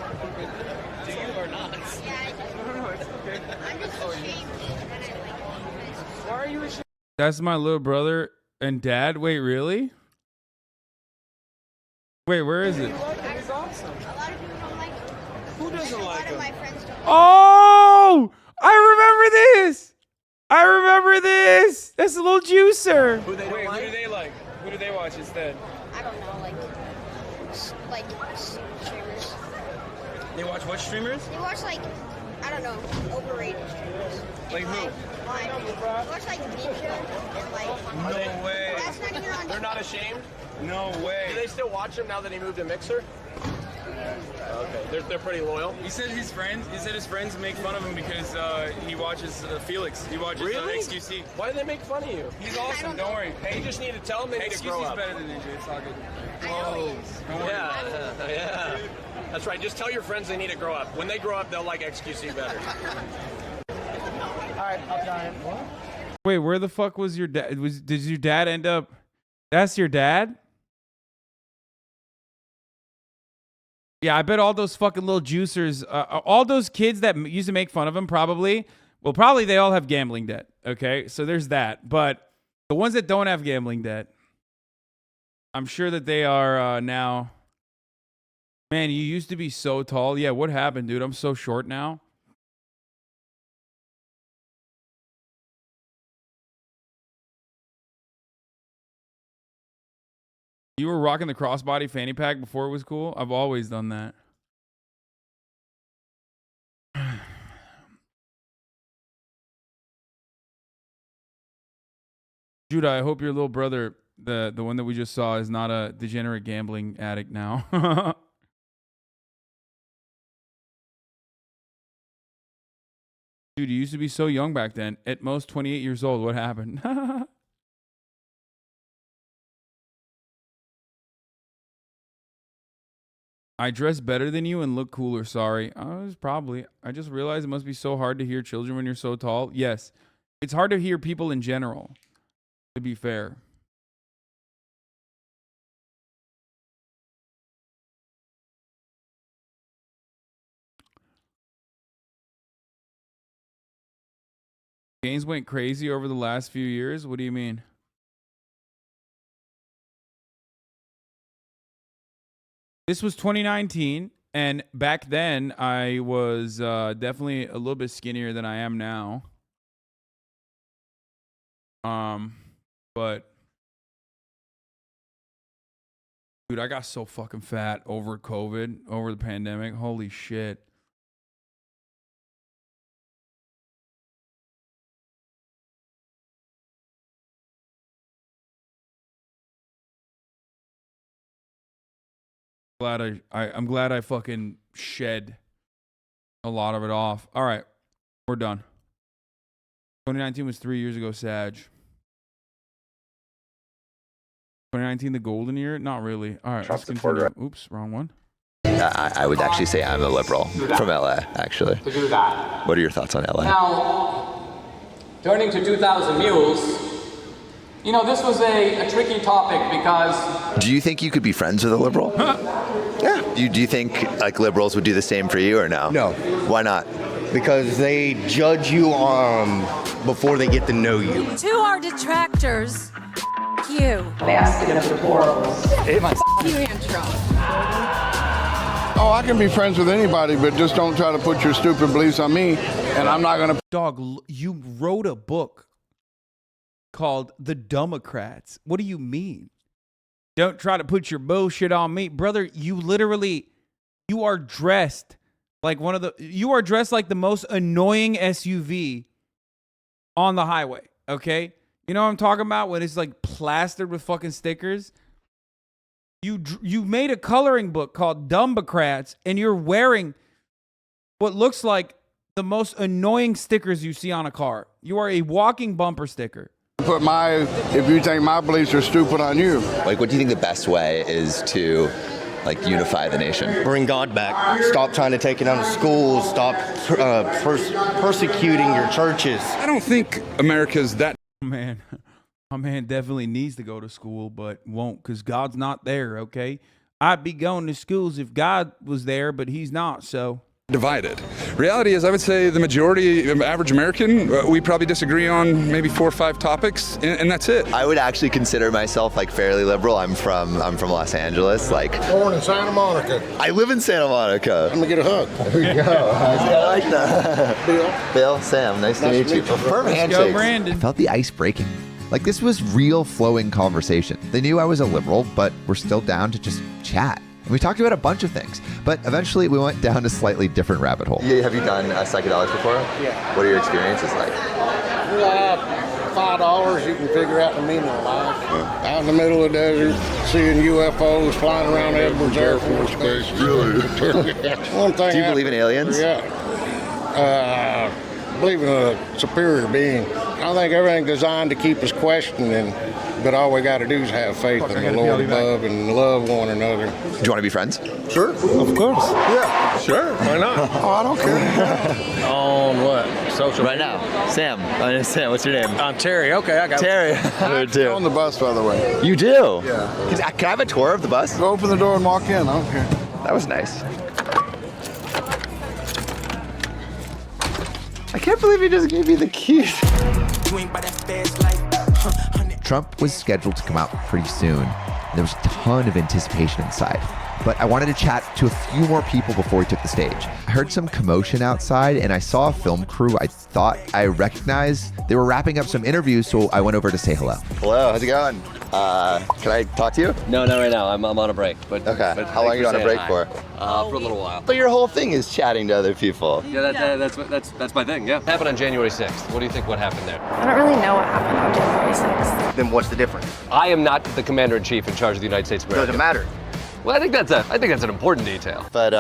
[SPEAKER 12] Do you or not? No, it's okay. I'm just ashamed. Why are you ashamed?
[SPEAKER 1] That's my little brother and dad. Wait, really? Wait, where is it?
[SPEAKER 12] He's awesome. A lot of people don't like him. Who doesn't like him? My friends don't.
[SPEAKER 1] Oh! I remember this! I remember this! That's a little juicer.
[SPEAKER 12] Who do they like? Who do they watch instead?
[SPEAKER 13] I don't know, like streamers.
[SPEAKER 12] They watch what streamers?
[SPEAKER 13] They watch like, I don't know, overrated streamers.
[SPEAKER 12] Like who?
[SPEAKER 13] They watch like Ninja and like.
[SPEAKER 12] No way.
[SPEAKER 13] That's not even on.
[SPEAKER 12] They're not ashamed? No way. Do they still watch him now that he moved to Mixer? Okay, they're pretty loyal. He said his friends make fun of him because he watches Felix. He watches Really? XQC. Why do they make fun of you? He's awesome. Don't worry. Hey, you just need to tell him they need to grow XQC's up. better than Ninja. It's all good.
[SPEAKER 13] Whoa.
[SPEAKER 12] Don't worry. Yeah. That's right. Just tell your friends they need to grow up. When they grow up, they'll like XQC better. All right, I'll try him. What?
[SPEAKER 1] Wait, where the fuck was your dad? Did your dad end up? That's your dad? Yeah, I bet all those fucking little juicers, all those kids that used to make fun of him probably they all have gambling debt, okay? So there's that. But the ones that don't have gambling debt, I'm sure that they are now. Man, you used to be so tall. Yeah, what happened, dude? I'm so short now. You were rocking the crossbody fanny pack before it was cool? I've always done that. Judah, I hope your little brother, the one that we just saw, is not a degenerate gambling addict now. Dude, you used to be so young back then. At most 28 years old. What happened? I dress better than you and look cooler. Sorry. I just realized it must be so hard to hear children when you're so tall. Yes. It's hard to hear people in general, to be fair. Games went crazy over the last few years. What do you mean? This was 2019, and back then I was definitely a little bit skinnier than I am now. But dude, I got so fucking fat over COVID, over the pandemic. Holy shit. I'm glad I fucking shed a lot of it off. All right, we're done. 2019 was 3 years ago, Sag. 2019, the golden year? Not really. All right, let's continue. Oops, wrong one.
[SPEAKER 6] I would actually say I'm a liberal from LA, actually. What are your thoughts on LA?
[SPEAKER 14] Now, turning to 2,000 Mules, you know, this was a tricky topic because...
[SPEAKER 6] Do you think you could be friends with a liberal? Yeah. Do you think like liberals would do the same for you or no?
[SPEAKER 5] No.
[SPEAKER 6] Why not?
[SPEAKER 5] Because they judge you before they get to know you.
[SPEAKER 15] To our detractors, you.
[SPEAKER 17] Basket of deplorables.
[SPEAKER 15] You intro.
[SPEAKER 25] Oh, I can be friends with anybody, but just don't try to put your stupid beliefs on me, and I'm not going to...
[SPEAKER 1] Dog, you wrote a book called The Democrats. What do you mean? Don't try to put your bullshit on me. Brother, you are dressed like you are dressed like the most annoying SUV on the highway, okay? You know what I'm talking about? When it's like plastered with fucking stickers. You made a coloring book called Democrats, and you're wearing what looks like the most annoying stickers you see on a car. You are a walking bumper sticker.
[SPEAKER 25] If you think my beliefs are stupid on you.
[SPEAKER 6] Like, what do you think the best way is to, like, unify the nation?
[SPEAKER 5] Bring God back. Stop trying to take it out of schools. Stop persecuting your churches.
[SPEAKER 26] I don't think America's that...
[SPEAKER 1] Man, my man definitely needs to go to school, but won't because God's not there, okay? I'd be going to schools if God was there, but he's not, so...
[SPEAKER 26] divided. Reality is, I would say the majority of average American, we probably disagree on maybe 4 or 5 topics, and that's it.
[SPEAKER 6] I would actually consider myself like fairly liberal. I'm from Los Angeles. Like,
[SPEAKER 25] born in Santa Monica.
[SPEAKER 6] I live in Santa Monica.
[SPEAKER 25] Let me get a hug.
[SPEAKER 6] There you go. I like that. Bill, Sam, nice to meet you. Firm handshakes.
[SPEAKER 1] Go, Brandon.
[SPEAKER 3] I felt the ice breaking. Like, this was real flowing conversation. They knew I was a liberal, but we're still down to just chat. And we talked about a bunch of things, but eventually we went down a slightly different rabbit hole.
[SPEAKER 6] Yeah, have you done psychedelics before?
[SPEAKER 25] Yeah.
[SPEAKER 6] What are your experiences like?
[SPEAKER 25] $5, you can figure out the meaning of life. Out in the middle of the desert, seeing UFOs flying around Edwards Air Force Base. Really? One thing.
[SPEAKER 6] Do you believe in aliens?
[SPEAKER 25] Yeah. Believe in a superior being. I think everything's designed to keep us questioning, but all we got to do is have faith in the Lord above and love one another.
[SPEAKER 6] Do you want to be friends?
[SPEAKER 25] Sure, of course. Yeah,
[SPEAKER 9] sure. Why not?
[SPEAKER 25] Oh, I don't care.
[SPEAKER 12] On what? Social
[SPEAKER 6] right
[SPEAKER 12] media?
[SPEAKER 6] now. Sam. My name's Sam. What's your name?
[SPEAKER 12] I'm Terry. Okay, I got
[SPEAKER 6] Terry.
[SPEAKER 25] I'm on the bus, by the way.
[SPEAKER 6] You do?
[SPEAKER 25] Yeah.
[SPEAKER 6] Can I have a tour of the bus?
[SPEAKER 25] Go open the door and walk in. I don't care.
[SPEAKER 6] That was nice. I can't believe he just gave me the keys.
[SPEAKER 3] Trump was scheduled to come out pretty soon. There was a ton of anticipation inside. but I wanted to chat to a few more people before we took the stage. I heard some commotion outside and I saw a film crew I thought I recognized. They were wrapping up some interviews, so I went over to say hello.
[SPEAKER 6] Hello, how's it going? Can I talk to you?
[SPEAKER 10] No, not right now. I'm on a break. But
[SPEAKER 6] okay.
[SPEAKER 10] But
[SPEAKER 6] how long are you on a break for?
[SPEAKER 10] For a little while.
[SPEAKER 6] But your whole thing is chatting to other people.
[SPEAKER 10] Yeah, that's my thing. Yeah. Happened on January 6th. What do you think? What happened there?
[SPEAKER 13] I don't really know what happened on January 6th.
[SPEAKER 6] Then what's the difference?
[SPEAKER 10] I am not the commander-in-chief in charge of the United States of America.
[SPEAKER 6] Doesn't matter.
[SPEAKER 10] Well, I think that's an important detail.
[SPEAKER 6] But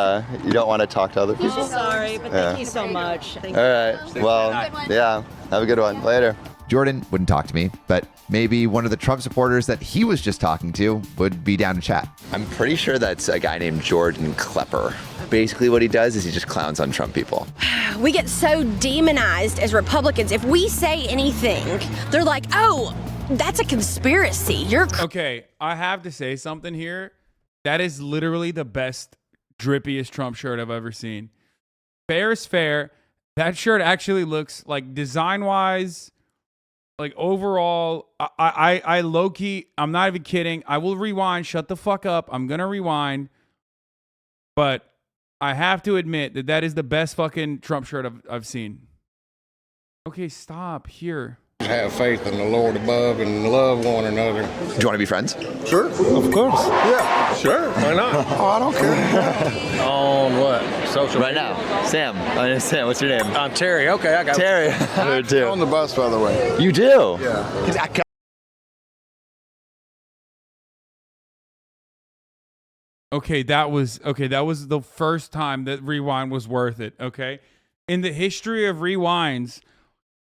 [SPEAKER 6] you don't want to talk to other people?
[SPEAKER 13] I'm sorry, but thank you so much.
[SPEAKER 6] All right. Well, yeah. Have a good one. Later.
[SPEAKER 3] Jordan wouldn't talk to me, but maybe one of the Trump supporters that he was just talking to would be down to chat.
[SPEAKER 6] I'm pretty sure that's a guy named Jordan Klepper. Basically what he does is he just clowns on Trump people.
[SPEAKER 13] We get so demonized as Republicans. If we say anything, they're like, oh, that's a conspiracy. You're
[SPEAKER 1] okay. I have to say something here. That is literally the best, drippiest Trump shirt I've ever seen. Fair is fair. That shirt actually looks like design-wise, like overall, I low-key, I'm not even kidding. I will rewind. Shut the fuck up. I'm going to rewind. But I have to admit that that is the best fucking Trump shirt I've seen. Okay, stop. Here.
[SPEAKER 9] Have faith in the Lord above and love one another.
[SPEAKER 6] Do you want to be friends?
[SPEAKER 9] Sure. Of course. Yeah. Sure. Why not? Oh, I don't care. On what? Social
[SPEAKER 6] right
[SPEAKER 9] media?
[SPEAKER 6] Now. Sam. Sam, what's your name?
[SPEAKER 9] I'm Terry. Okay, I got
[SPEAKER 6] Terry.
[SPEAKER 9] I get on the bus, by the way.
[SPEAKER 6] You do?
[SPEAKER 9] Yeah.
[SPEAKER 1] Okay, that was the first time that Rewind was worth it, okay? In the history of Rewinds,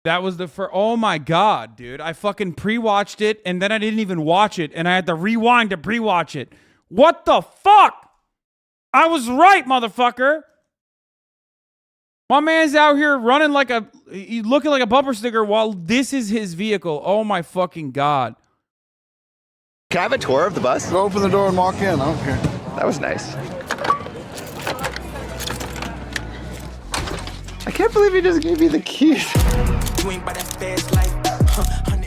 [SPEAKER 1] that was the first. Oh my God, dude. I fucking pre-watched it and then I didn't even watch it and I had to rewind to pre-watch it. What the fuck? I was right, motherfucker. My man's out here running like looking like a bumper sticker while this is his vehicle. Oh my fucking God.
[SPEAKER 6] Can I have a tour of the bus?
[SPEAKER 9] Go open the door and walk in. I don't care.
[SPEAKER 6] That was nice. I can't believe he just gave me the keys.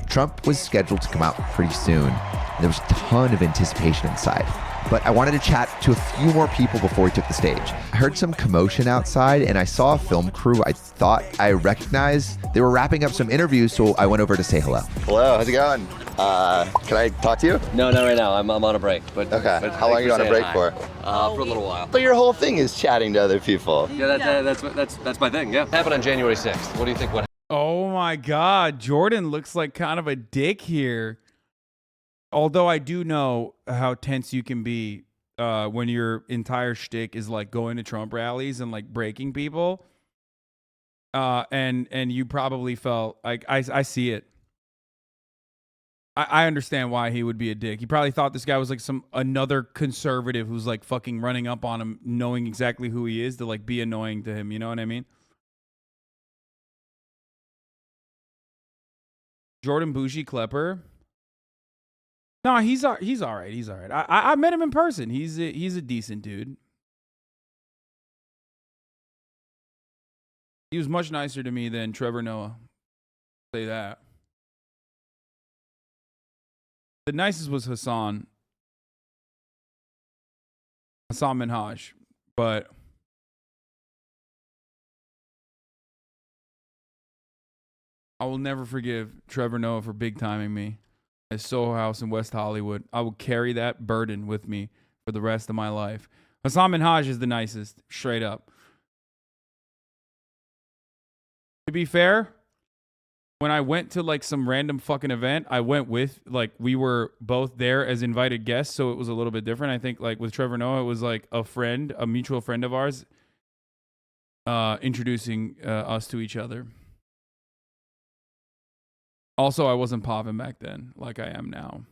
[SPEAKER 3] Trump was scheduled to come out pretty soon. There was a ton of anticipation inside. But I wanted to chat to a few more people before we took the stage. I heard some commotion outside and I saw a film crew I thought I recognized. They were wrapping up some interviews, so I went over to say hello.
[SPEAKER 6] Hello, how's it going? Can I talk to you?
[SPEAKER 10] No, not right now. I'm on a break. But
[SPEAKER 6] okay.
[SPEAKER 10] But
[SPEAKER 6] how long are you on a break for?
[SPEAKER 10] For a little while.
[SPEAKER 6] But your whole thing is chatting to other people.
[SPEAKER 10] Yeah, that's my thing. Yeah. Happened on January 6th. What do you think? What?
[SPEAKER 1] Oh my God, Jordan looks like kind of a dick here. Although I do know how tense you can be when your entire shtick is like going to Trump rallies and like breaking people. And you probably felt like I see it. I understand why he would be a dick. He probably thought this guy was like another conservative who's like fucking running up on him, knowing exactly who he is to like be annoying to him. You know what I mean? Jordan Bougie Klepper. No, he's all right. He's all right. I met him in person. He's a decent dude. He was much nicer to me than Trevor Noah. I'll say that. The nicest was Hassan Minhaj, but I will never forgive Trevor Noah for big timing me at Soho House in West Hollywood. I will carry that burden with me for the rest of my life. Hassan Minhaj is the nicest, straight up. To be fair, when I went to like some random fucking event, I went with like we were both there as invited guests, so it was a little bit different. I think like with Trevor Noah, it was like a mutual friend of ours, introducing us to each other. Also, I wasn't popping back then like I am now.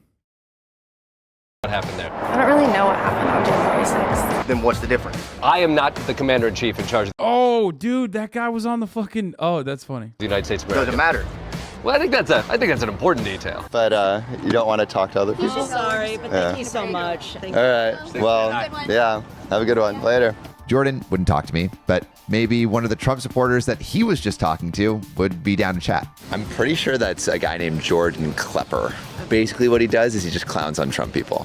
[SPEAKER 10] What happened there?
[SPEAKER 13] I don't really know what happened on January 6th.
[SPEAKER 6] Then what's the difference?
[SPEAKER 10] I am not the commander-in-chief in charge of
[SPEAKER 1] Oh, dude, that guy was on the fucking... Oh, that's funny.
[SPEAKER 10] the United States of America.
[SPEAKER 6] Doesn't matter.
[SPEAKER 10] Well, I think that's an important detail.
[SPEAKER 6] But you don't want to talk to other people?
[SPEAKER 13] I'm sorry, but thank you so much.
[SPEAKER 6] All right. Well, yeah. Have a good one. Later.
[SPEAKER 3] Jordan wouldn't talk to me, but maybe one of the Trump supporters that he was just talking to would be down to chat.
[SPEAKER 6] I'm pretty sure that's a guy named Jordan Klepper. Basically what he does is he just clowns on Trump people.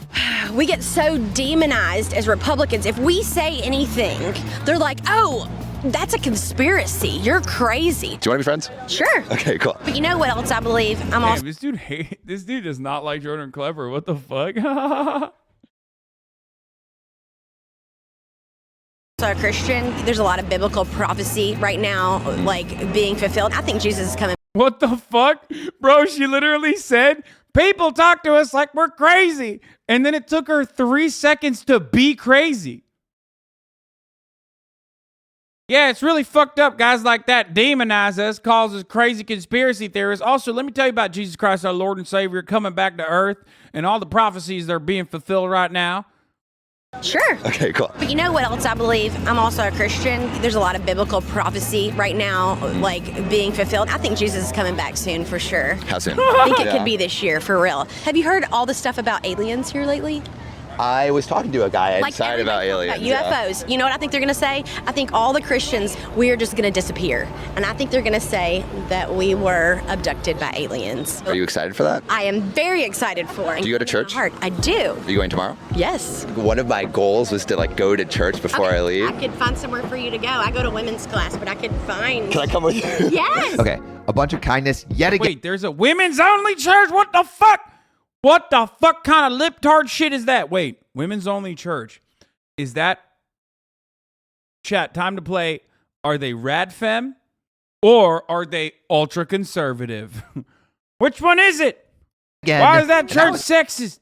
[SPEAKER 13] We get so demonized as Republicans. If we say anything, they're like, oh, that's a conspiracy. You're crazy.
[SPEAKER 6] Do you want to be friends?
[SPEAKER 13] Sure.
[SPEAKER 6] Okay, cool.
[SPEAKER 13] But you know what else I believe? I'm also
[SPEAKER 1] This dude does not like Jordan Klepper. What the fuck?
[SPEAKER 13] a Christian. There's a lot of biblical prophecy right now, like being fulfilled. I think Jesus is coming.
[SPEAKER 1] What the fuck? Bro, she literally said, people talk to us like we're crazy. And then it took her 3 seconds to be crazy. Yeah, it's really fucked up. Guys like that demonize us, calls us crazy conspiracy theorists. Also, let me tell you about Jesus Christ, our Lord and Savior, coming back to earth and all the prophecies that are being fulfilled right now.
[SPEAKER 13] Sure.
[SPEAKER 6] Okay, cool.
[SPEAKER 13] But you know what else I believe? I'm also a Christian. There's a lot of biblical prophecy right now, like being fulfilled. I think Jesus is coming back soon for sure.
[SPEAKER 6] How soon?
[SPEAKER 13] I think it could be this year, for real. Have you heard all the stuff about aliens here lately?
[SPEAKER 6] I was talking to a guy
[SPEAKER 13] Like
[SPEAKER 6] inside about aliens.
[SPEAKER 13] UFOs. You know what I think they're going to say? I think all the Christians, we're just going to disappear. And I think they're going to say that we were abducted by aliens.
[SPEAKER 6] Are you excited for that?
[SPEAKER 13] I am very excited for it.
[SPEAKER 6] Do you go to church?
[SPEAKER 13] I do.
[SPEAKER 6] Are you going tomorrow?
[SPEAKER 13] Yes.
[SPEAKER 6] One of my goals was to go to church before I leave.
[SPEAKER 13] I could find somewhere for you to go. I go to women's class, but I could find...
[SPEAKER 6] Can I come with you?
[SPEAKER 13] Yes.
[SPEAKER 3] Okay, a bunch of kindness yet again.
[SPEAKER 1] Wait, there's a women's only church? What the fuck? What the fuck kind of libtard shit is that? Wait, women's only church. Is that... Chat, time to play. Are they rad femme? Or are they ultra conservative? Which one is it?
[SPEAKER 3] Again,
[SPEAKER 1] why is that church sexist?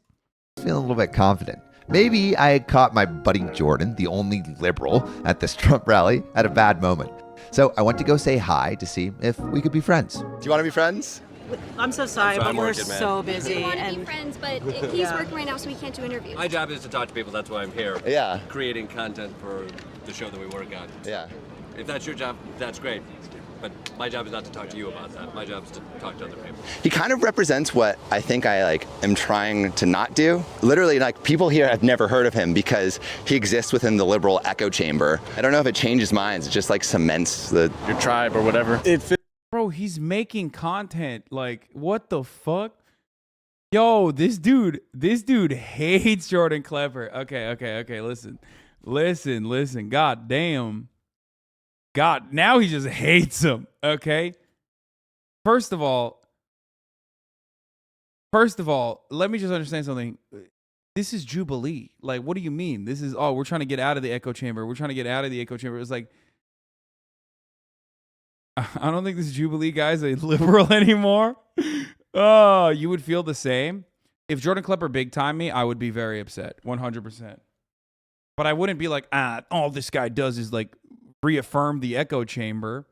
[SPEAKER 3] Feeling a little bit confident. Maybe I had caught my buddy Jordan, the only liberal at this Trump rally, at a bad moment. So I went to go say hi to see if we could be friends.
[SPEAKER 6] Do you want to be friends?
[SPEAKER 7] I'm so sorry, but we're
[SPEAKER 10] working, man.
[SPEAKER 7] so busy.
[SPEAKER 16] We want to
[SPEAKER 7] and
[SPEAKER 16] be friends, but he's working right now, so we can't do interviews.
[SPEAKER 10] My job is to talk to people. That's why I'm here.
[SPEAKER 6] Yeah.
[SPEAKER 10] Creating content for the show that we work on.
[SPEAKER 6] Yeah.
[SPEAKER 10] If that's your job, that's great. But my job is not to talk to you about that. My job is to talk to other people.
[SPEAKER 6] He kind of represents what I think I am trying to not do. Literally, people here have never heard of him because he exists within the liberal echo chamber. I don't know if it changes minds. It just cements your
[SPEAKER 12] tribe or whatever.
[SPEAKER 1] Bro, he's making content. Like, what the fuck? Yo, this dude hates Jordan Klepper. Okay, listen. God damn. God, now he just hates him, okay? First of all, let me just understand something. This is Jubilee. Like, what do you mean? This is, we're trying to get out of the echo chamber. We're trying to get out of the echo chamber. It was like, I don't think this Jubilee guy's a liberal anymore. Oh, you would feel the same? If Jordan Klepper big time me, I would be very upset, 100%. But I wouldn't be like, all this guy does is reaffirm the echo chamber.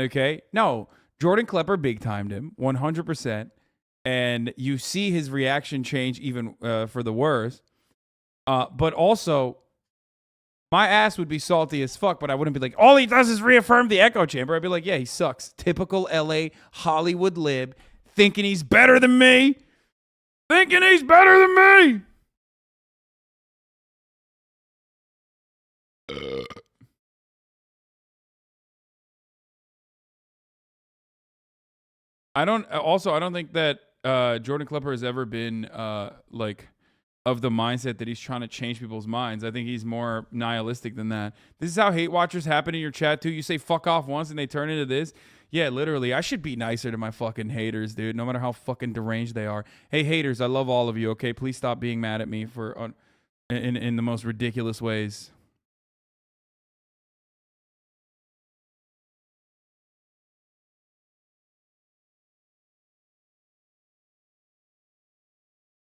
[SPEAKER 1] Okay? No, Jordan Klepper big timed him, 100%. And you see his reaction change even for the worse. But also, my ass would be salty as fuck, but I wouldn't be like, all he does is reaffirm the echo chamber. I'd be like, yeah, he sucks. Typical LA Hollywood lib, thinking he's better than me. I don't think that Jordan Klepper has ever been of the mindset that he's trying to change people's minds. I think he's more nihilistic than that. This is how hate watchers happen in your chat too. You say fuck off once and they turn into this. Yeah, literally. I should be nicer to my fucking haters, dude, no matter how fucking deranged they are. Hey, haters, I love all of you, okay? Please stop being mad at me in the most ridiculous ways.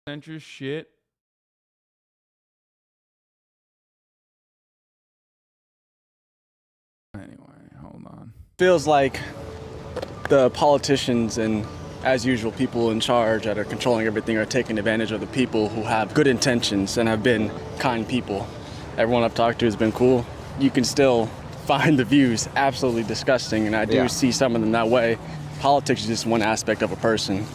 [SPEAKER 1] Centrist shit. Anyway, hold on.
[SPEAKER 12] Feels like the politicians and, as usual, people in charge that are controlling everything are taking advantage of the people who have good intentions and have been kind people. Everyone I've talked to has been cool. You can still find the views absolutely disgusting, and I do see some of them that way. Politics is just one aspect of a person.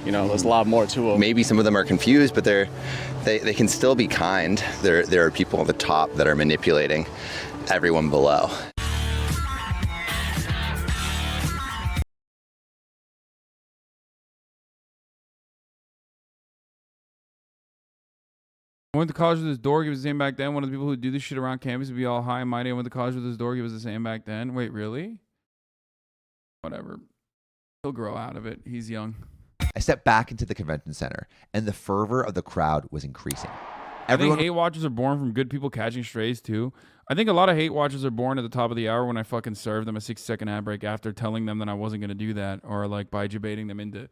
[SPEAKER 12] There's a lot more to them.
[SPEAKER 6] Maybe some of them are confused, but they can still be kind. There are people at the top that are manipulating. everyone below.
[SPEAKER 1] I went to college with this dork. He was the same back then. One of the people who do this shit around campus would be all high and mighty. I went to college with this dork. He was the same back then. Wait, really? Whatever. He'll grow out of it. He's young.
[SPEAKER 3] I stepped back into the convention center, and the fervor of the crowd was increasing.
[SPEAKER 1] I think hate watchers are born from good people catching strays, too. I think a lot of hate watchers are born at the top of the hour when I fucking served them a 6-second ad break after telling them that I wasn't going to do that, or like by debating them into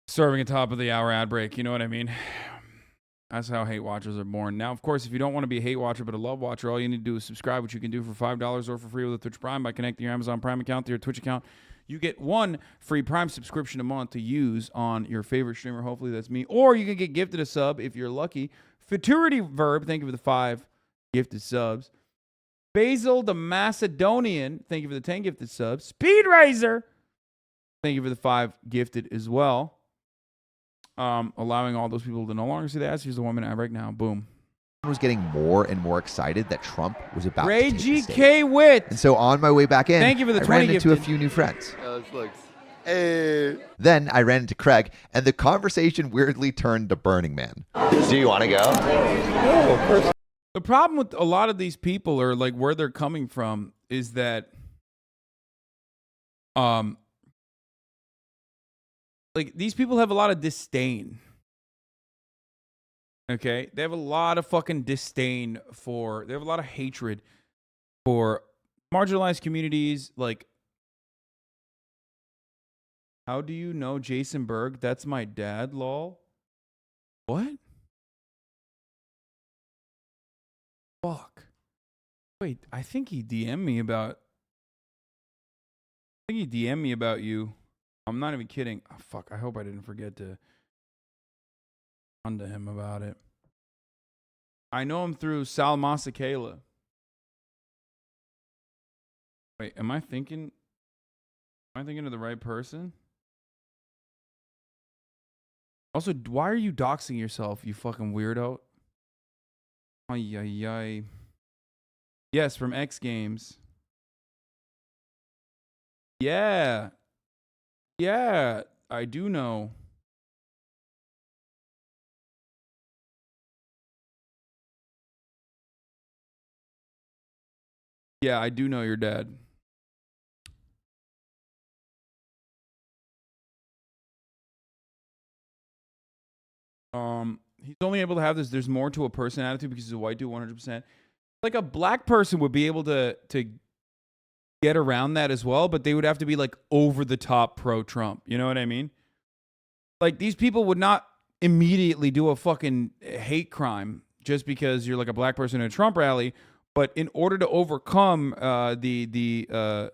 [SPEAKER 1] serving a top of the hour ad break. You know what I mean? That's how hate watchers are born. Now, of course, if you don't want to be a hate watcher but a love watcher, all you need to do is subscribe, which you can do for $5 or for free with a Twitch Prime by connecting your Amazon Prime account to your Twitch account. You get one free Prime subscription a month to use on your favorite streamer. Hopefully that's me. Or you can get gifted a sub if you're lucky. Futurity Verb, thank you for the 5 gifted subs. Basil the Macedonian, thank you for the 10 gifted subs. Speed Razor, thank you for the 5 gifted as well. Allowing all those people to no longer see the ads. Here's the 1 minute ad break now. Boom.
[SPEAKER 3] Was getting more and more excited that Trump was about
[SPEAKER 1] Ray
[SPEAKER 3] to take the
[SPEAKER 1] GK
[SPEAKER 3] stage.
[SPEAKER 1] Wit.
[SPEAKER 3] And so on my way back in,
[SPEAKER 1] Thank you for the
[SPEAKER 3] I
[SPEAKER 1] 20
[SPEAKER 3] ran into a
[SPEAKER 1] gifted.
[SPEAKER 3] few new friends.
[SPEAKER 2] Hey.
[SPEAKER 3] Then I ran into Craig, and the conversation weirdly turned to Burning Man.
[SPEAKER 6] Do you want to go?
[SPEAKER 9] Oh, of course.
[SPEAKER 1] The problem with a lot of these people, or like where they're coming from, is that like these people have a lot of disdain. Okay? They have a lot of fucking disdain for, they have a lot of hatred for marginalized communities. Like, how do you know Jason Berg? That's my dad, lol. What? Fuck. Wait, I think he DM'd me about you. I'm not even kidding. Oh, fuck, I hope I didn't forget to on to him about it. I know him through Sal Masakela. Wait, am I thinking of the right person? Also, why are you doxing yourself, you fucking weirdo? Ay, ay, ay. Yes, from X Games. Yeah. Yeah, I do know. Yeah, I do know your dad. He's only able to have this there's more to a person attitude because he's a white dude 100%. Like a black person would be able to get around that as well, but they would have to be like over the top pro Trump. You know what I mean? Like these people would not immediately do a fucking hate crime just because you're like a black person in a Trump rally, but in order to overcome the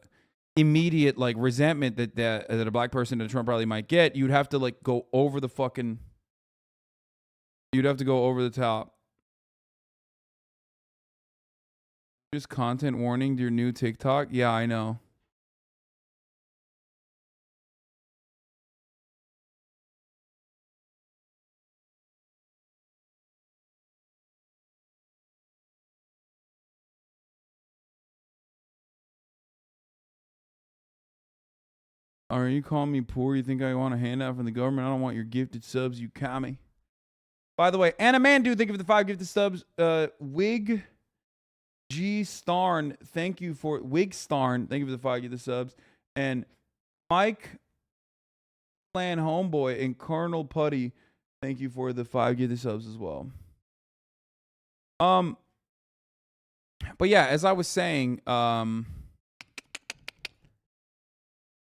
[SPEAKER 1] immediate like resentment that a black person at a Trump rally might get, you'd have to like go over the fucking you'd have to go over the top. Just content warning to your new TikTok? Yeah, I know. Are you calling me poor? You think I want a handout from the government? I don't want your gifted subs, you commie. By the way, Anna Mandu, thank you for the 5 gifted subs. Wig G Starn, thank you for Wig Starn, thank you for the 5 gifted subs. And Mike Plan Homeboy and Colonel Putty, thank you for the 5 gifted subs as well. But yeah, as I was saying,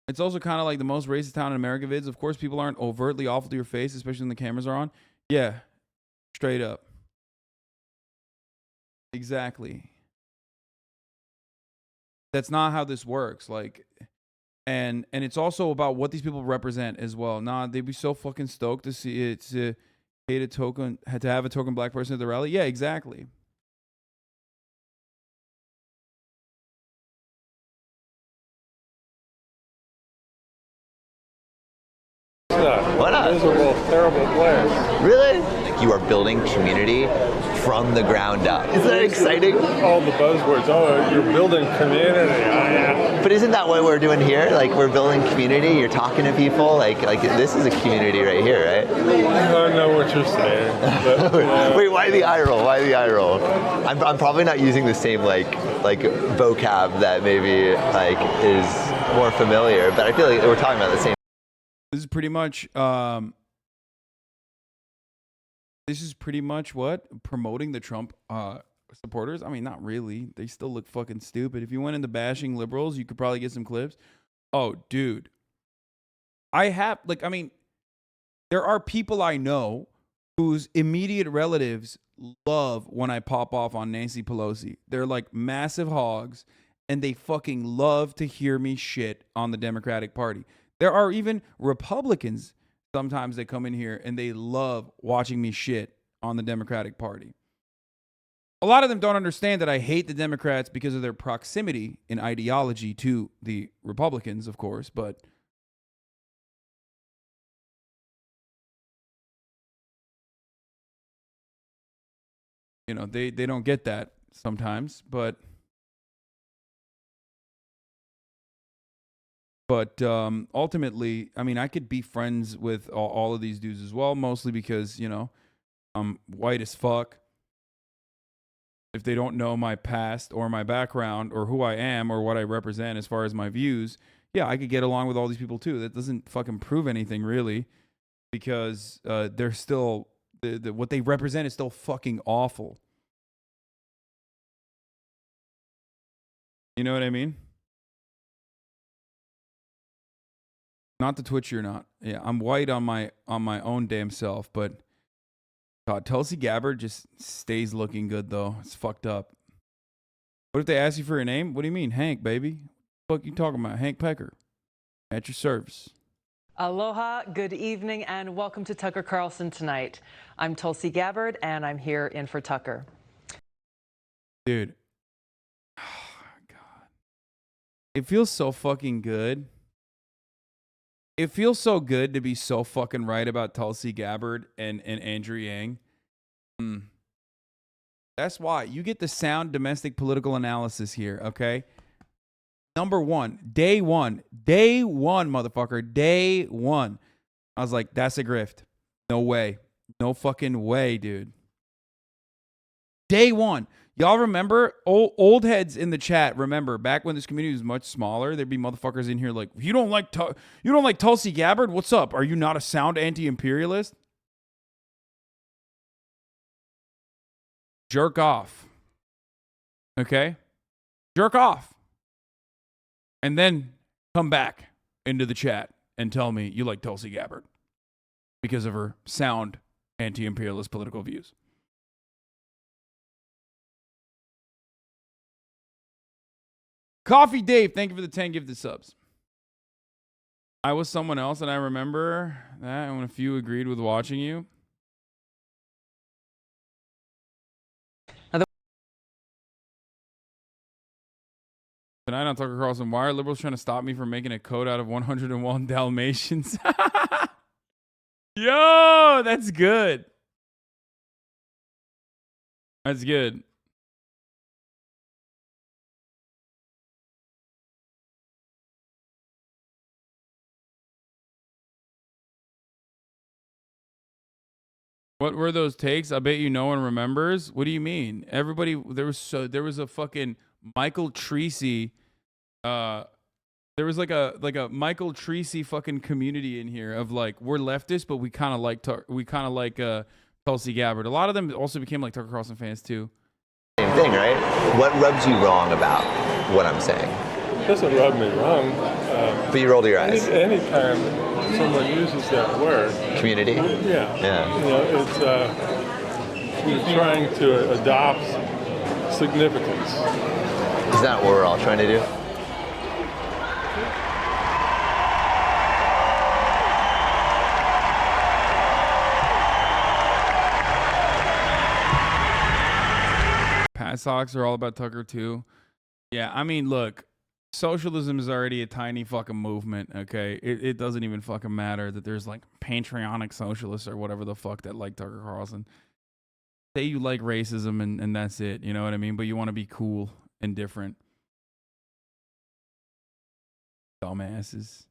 [SPEAKER 1] it's also kind of like the most racist town in America vids. Of course, people aren't overtly awful to your face, especially when the cameras are on. Yeah, straight up. Exactly. That's not how this works. Like, and it's also about what these people represent as well. Nah, they'd be so fucking stoked to see it, to hate a token, had to have a token black person at the rally. Yeah, exactly.
[SPEAKER 6] What up?
[SPEAKER 9] Miserable, terrible player.
[SPEAKER 6] Really? you are building community from the ground up. Isn't that exciting?
[SPEAKER 9] All the buzzwords. Oh, you're building community.
[SPEAKER 6] But isn't that what we're doing here? Like, we're building community. You're talking to people. Like this is a community right here, right?
[SPEAKER 9] I don't know what you're saying. But,
[SPEAKER 6] Wait, why the eye roll? Why the eye roll? I'm probably not using the same like vocab that maybe like is more familiar, but I feel like we're talking about the same.
[SPEAKER 1] This is pretty much what? Promoting the Trump supporters? I mean, not really. They still look fucking stupid. If you went into bashing liberals, you could probably get some clips. Oh, dude. There are people I know whose immediate relatives love when I pop off on Nancy Pelosi. They're like massive hogs, and they fucking love to hear me shit on the Democratic Party. There are even Republicans sometimes that come in here and they love watching me shit on the Democratic Party. A lot of them don't understand that I hate the Democrats because of their proximity in ideology to the Republicans, of course, but you know, they don't get that sometimes, but ultimately, I mean, I could be friends with all of these dudes as well, mostly because, you know, I'm white as fuck. If they don't know my past or my background or who I am or what I represent as far as my views, yeah, I could get along with all these people too. That doesn't fucking prove anything really, because they're still, what they represent is still fucking awful. You know what I mean? Not to twitch, you're not. Yeah, I'm white on my own damn self, but God, Tulsi Gabbard just stays looking good though. It's fucked up. What if they ask you for your name? What do you mean, Hank, baby? What you talking about? Hank Pecker. At your service.
[SPEAKER 18] Aloha, good evening, and welcome to Tucker Carlson Tonight. I'm Tulsi Gabbard, and I'm here in for Tucker.
[SPEAKER 1] Dude. Oh, God. It feels so fucking good. It feels so good to be so fucking right about Tulsi Gabbard and Andrew Yang. That's why you get the sound domestic political analysis here, okay? Number one, day one, motherfucker, day one. I was like, that's a grift. No way. No fucking way, dude. Day one. Y'all remember, old heads in the chat, remember, back when this community was much smaller, there'd be motherfuckers in here like, you don't like Tulsi Gabbard? What's up? Are you not a sound anti-imperialist? Jerk off. Okay? Jerk off. And then come back into the chat and tell me you like Tulsi Gabbard because of her sound anti-imperialist political views. Coffee Dave, thank you for the 10 gifted subs. I was someone else, and I remember that when a few agreed with watching you. Tonight on Tucker Carlson, why are liberals trying to stop me from making a code out of 101 Dalmatians? Yo, that's good. That's good. What were those takes? I bet you no one remembers. What do you mean? Everybody, there was a fucking Michael Treacy. There was like a Michael Treacy fucking community in here of like, we're leftists, but we kind of like Tulsi Gabbard. A lot of them also became like Tucker Carlson fans too.
[SPEAKER 6] Same thing, right? What rubs you wrong about what I'm saying?
[SPEAKER 9] It doesn't rub me wrong.
[SPEAKER 6] But you rolled your eyes.
[SPEAKER 9] Anytime someone uses that word.
[SPEAKER 6] Community?
[SPEAKER 9] Yeah.
[SPEAKER 6] Yeah.
[SPEAKER 9] You know, it's you're trying to adopt significance.
[SPEAKER 6] Is that what we're all trying to do?
[SPEAKER 1] Pat socks are all about Tucker too. Yeah, I mean, look, socialism is already a tiny fucking movement, okay? It doesn't even fucking matter that there's like patriotic socialists or whatever the fuck that like Tucker Carlson. Say you like racism and that's it, you know what I mean? But you want to be cool and different. Dumbasses.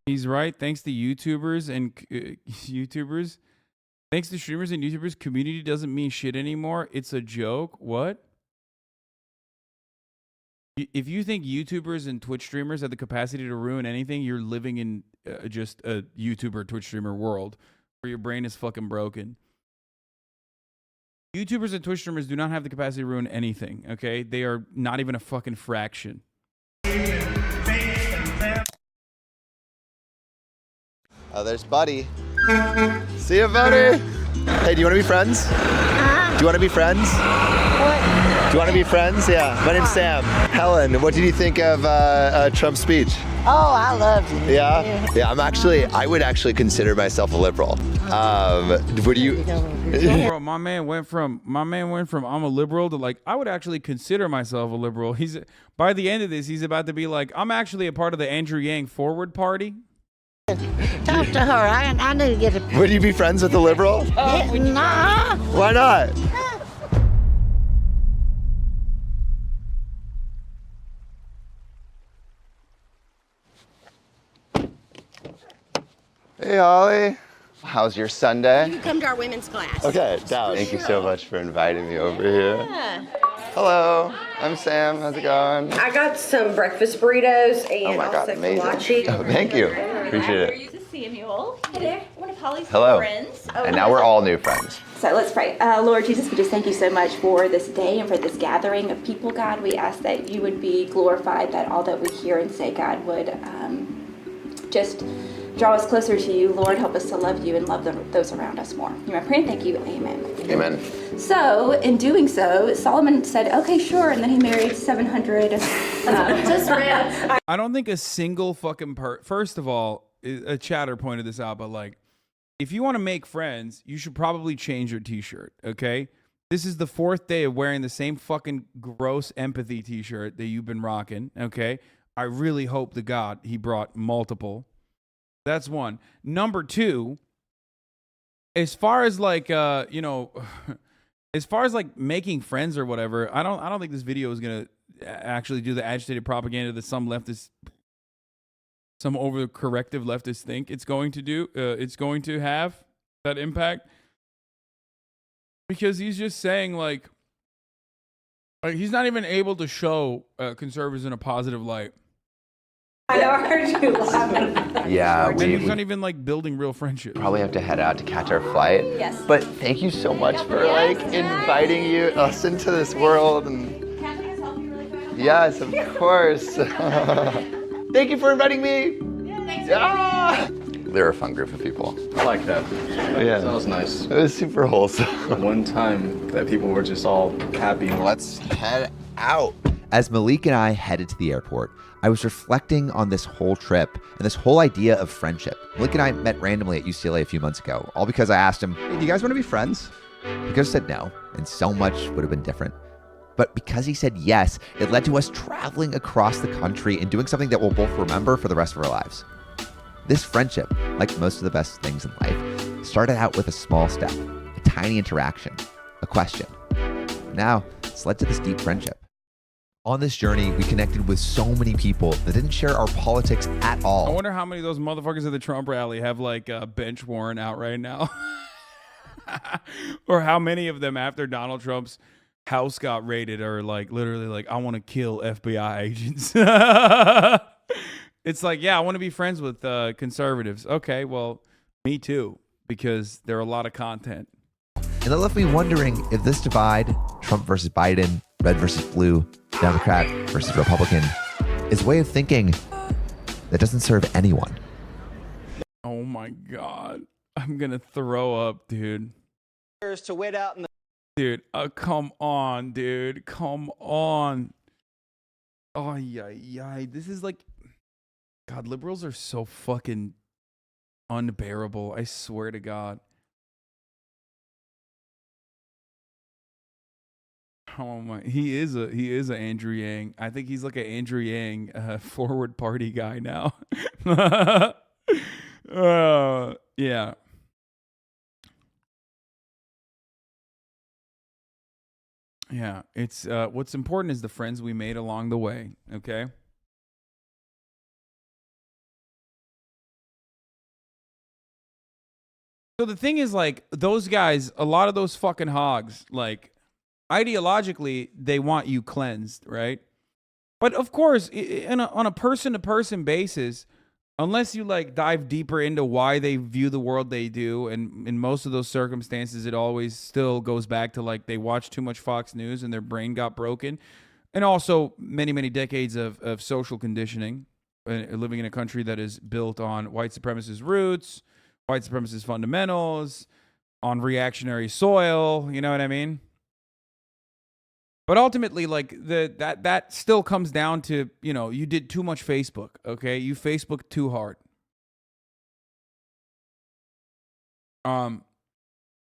[SPEAKER 1] He's right. Thanks to YouTubers and YouTubers. Thanks to streamers and YouTubers, community doesn't mean shit anymore. It's a joke. What? If you think YouTubers and Twitch streamers have the capacity to ruin anything, you're living in just a YouTuber, Twitch streamer world where your brain is fucking broken. YouTubers and Twitch streamers do not have the capacity to ruin anything, okay? They are not even a fucking fraction.
[SPEAKER 2] Oh, there's Buddy. See you, Buddy. Hey, do you want to be friends? Do you want to be friends? What? Do you want to be friends? Yeah. My name's Sam. Helen, what did you think of Trump's speech?
[SPEAKER 8] Oh, I loved it.
[SPEAKER 2] Yeah? Yeah, I would actually consider myself a liberal. Would you?
[SPEAKER 1] Bro, my man went from I'm a liberal to like I would actually consider myself a liberal. By the end of this, he's about to be like, I'm actually a part of the Andrew Yang Forward Party.
[SPEAKER 8] Talk to her. I need to get a...
[SPEAKER 2] Would you be friends with a liberal?
[SPEAKER 8] Nah.
[SPEAKER 2] Why not? Hey, Holly. How's your Sunday?
[SPEAKER 13] You come to our women's class.
[SPEAKER 2] Okay, down. Thank you so much for inviting me over here.
[SPEAKER 13] Yeah.
[SPEAKER 2] Hello, I'm Sam. How's it going?
[SPEAKER 19] I got some breakfast burritos and
[SPEAKER 2] Oh my God,
[SPEAKER 19] also
[SPEAKER 2] amazing.
[SPEAKER 19] kolache.
[SPEAKER 2] Oh, thank you. Appreciate it.
[SPEAKER 16] Samuel. Hi there. One of Holly's
[SPEAKER 2] Hello.
[SPEAKER 16] friends.
[SPEAKER 2] And now we're all new friends.
[SPEAKER 16] So let's pray. Lord Jesus, we just thank you so much for this day and for this gathering of people, God. We ask that you would be glorified, that all that we hear and say, God, would just draw us closer to you. Lord, help us to love you and love those around us more. You may pray and thank you. Amen.
[SPEAKER 2] Amen.
[SPEAKER 16] So, in doing so, Solomon said, okay, sure, and then he married 700 just ran.
[SPEAKER 1] I don't think a single fucking first of all, a chatter pointed this out, but like, if you want to make friends, you should probably change your t-shirt, okay? This is the 4th day of wearing the same fucking gross empathy t-shirt that you've been rocking, okay? I really hope to God he brought multiple. That's one. Number 2, as far as like, as far as like making friends or whatever, I don't think this video is going to actually do the agitated propaganda that some leftists, some overcorrective leftists think it's going to do. It's going to have that impact because he's just saying like he's not even able to show conservatives in a positive light.
[SPEAKER 19] I know, I heard you laughing.
[SPEAKER 2] Yeah,
[SPEAKER 1] he's not even like building real friendship.
[SPEAKER 2] Probably have to head out to catch our flight.
[SPEAKER 16] Yes.
[SPEAKER 2] But thank you so much for like inviting us into this world. And yes, of course. Thank you for inviting me. Yeah. They're a fun group of people.
[SPEAKER 20] I like that.
[SPEAKER 2] Yeah.
[SPEAKER 20] That was nice.
[SPEAKER 2] It was super wholesome.
[SPEAKER 20] One time that people were just all happy.
[SPEAKER 2] Let's head out.
[SPEAKER 3] As Malik and I headed to the airport, I was reflecting on this whole trip and this whole idea of friendship. Malik and I met randomly at UCLA a few months ago, all because I asked him, hey, do you guys want to be friends? He could have said no, and so much would have been different. But because he said yes, it led to us traveling across the country and doing something that we'll both remember for the rest of our lives. This friendship, like most of the best things in life, started out with a small step, a tiny interaction, a question. Now, it's led to this deep friendship. On this journey, we connected with so many people that didn't share our politics at all.
[SPEAKER 1] I wonder how many of those motherfuckers at the Trump rally have like a bench warrant out right now. Or how many of them after Donald Trump's house got raided or like literally like I want to kill FBI agents. It's like, yeah, I want to be friends with conservatives. Okay, well, me too, because there are a lot of content.
[SPEAKER 3] And that left me wondering if this divide, Trump versus Biden, red versus blue, Democrat versus Republican, is a way of thinking that doesn't serve anyone.
[SPEAKER 1] Oh my God. I'm going to throw up, dude.
[SPEAKER 4] To wait out in the
[SPEAKER 1] Dude, come on, dude. Come on. Oh, yeah. This is like, God, liberals are so fucking unbearable. I swear to God. Oh my, he is a Andrew Yang. I think he's like an Andrew Yang forward party guy now. Yeah. Yeah, it's what's important is the friends we made along the way, okay? So the thing is, like, those guys, a lot of those fucking hogs, like, ideologically, they want you cleansed, right? But of course, on a person-to-person basis, unless you like dive deeper into why they view the world they do, and in most of those circumstances, it always still goes back to like they watched too much Fox News and their brain got broken, and also many decades of social conditioning, living in a country that is built on white supremacist roots, white supremacist fundamentals, on reactionary soil. You know what I mean? But ultimately, like that still comes down to, you know, you did too much Facebook, okay? You Facebooked too hard.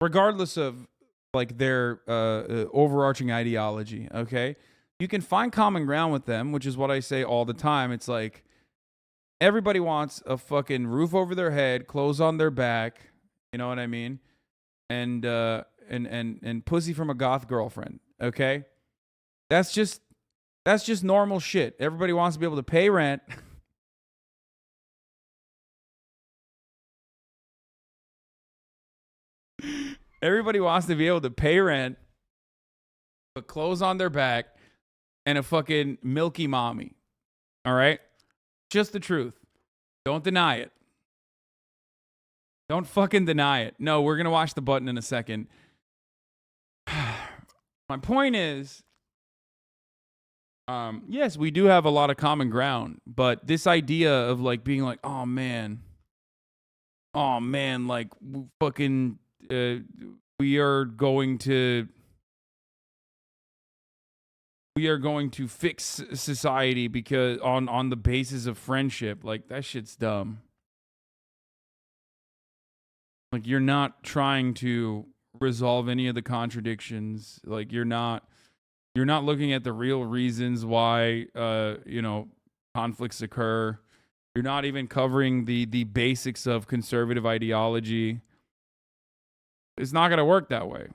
[SPEAKER 1] Regardless of like their overarching ideology, okay? You can find common ground with them, which is what I say all the time. It's like everybody wants a fucking roof over their head, clothes on their back, you know what I mean? And pussy from a goth girlfriend, okay? That's just normal shit. Everybody wants to be able to pay rent. Everybody wants to be able to pay rent, put clothes on their back, and a fucking milky mommy. All right? Just the truth. Don't deny it. Don't fucking deny it. No, we're going to watch the button in a second. My point is, yes, we do have a lot of common ground, but this idea of like being like, oh man, like fucking, we are going to fix society because on the basis of friendship, like that shit's dumb. Like you're not trying to resolve any of the contradictions. Like you're not looking at the real reasons why conflicts occur. You're not even covering the basics of conservative ideology. It's not going to work that way.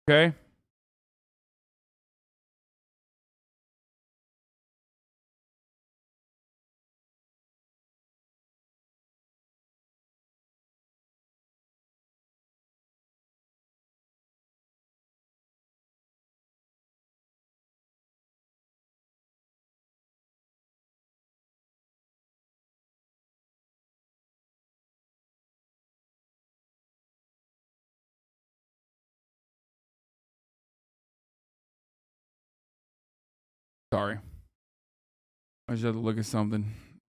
[SPEAKER 1] Okay? Sorry. I just had to look at something.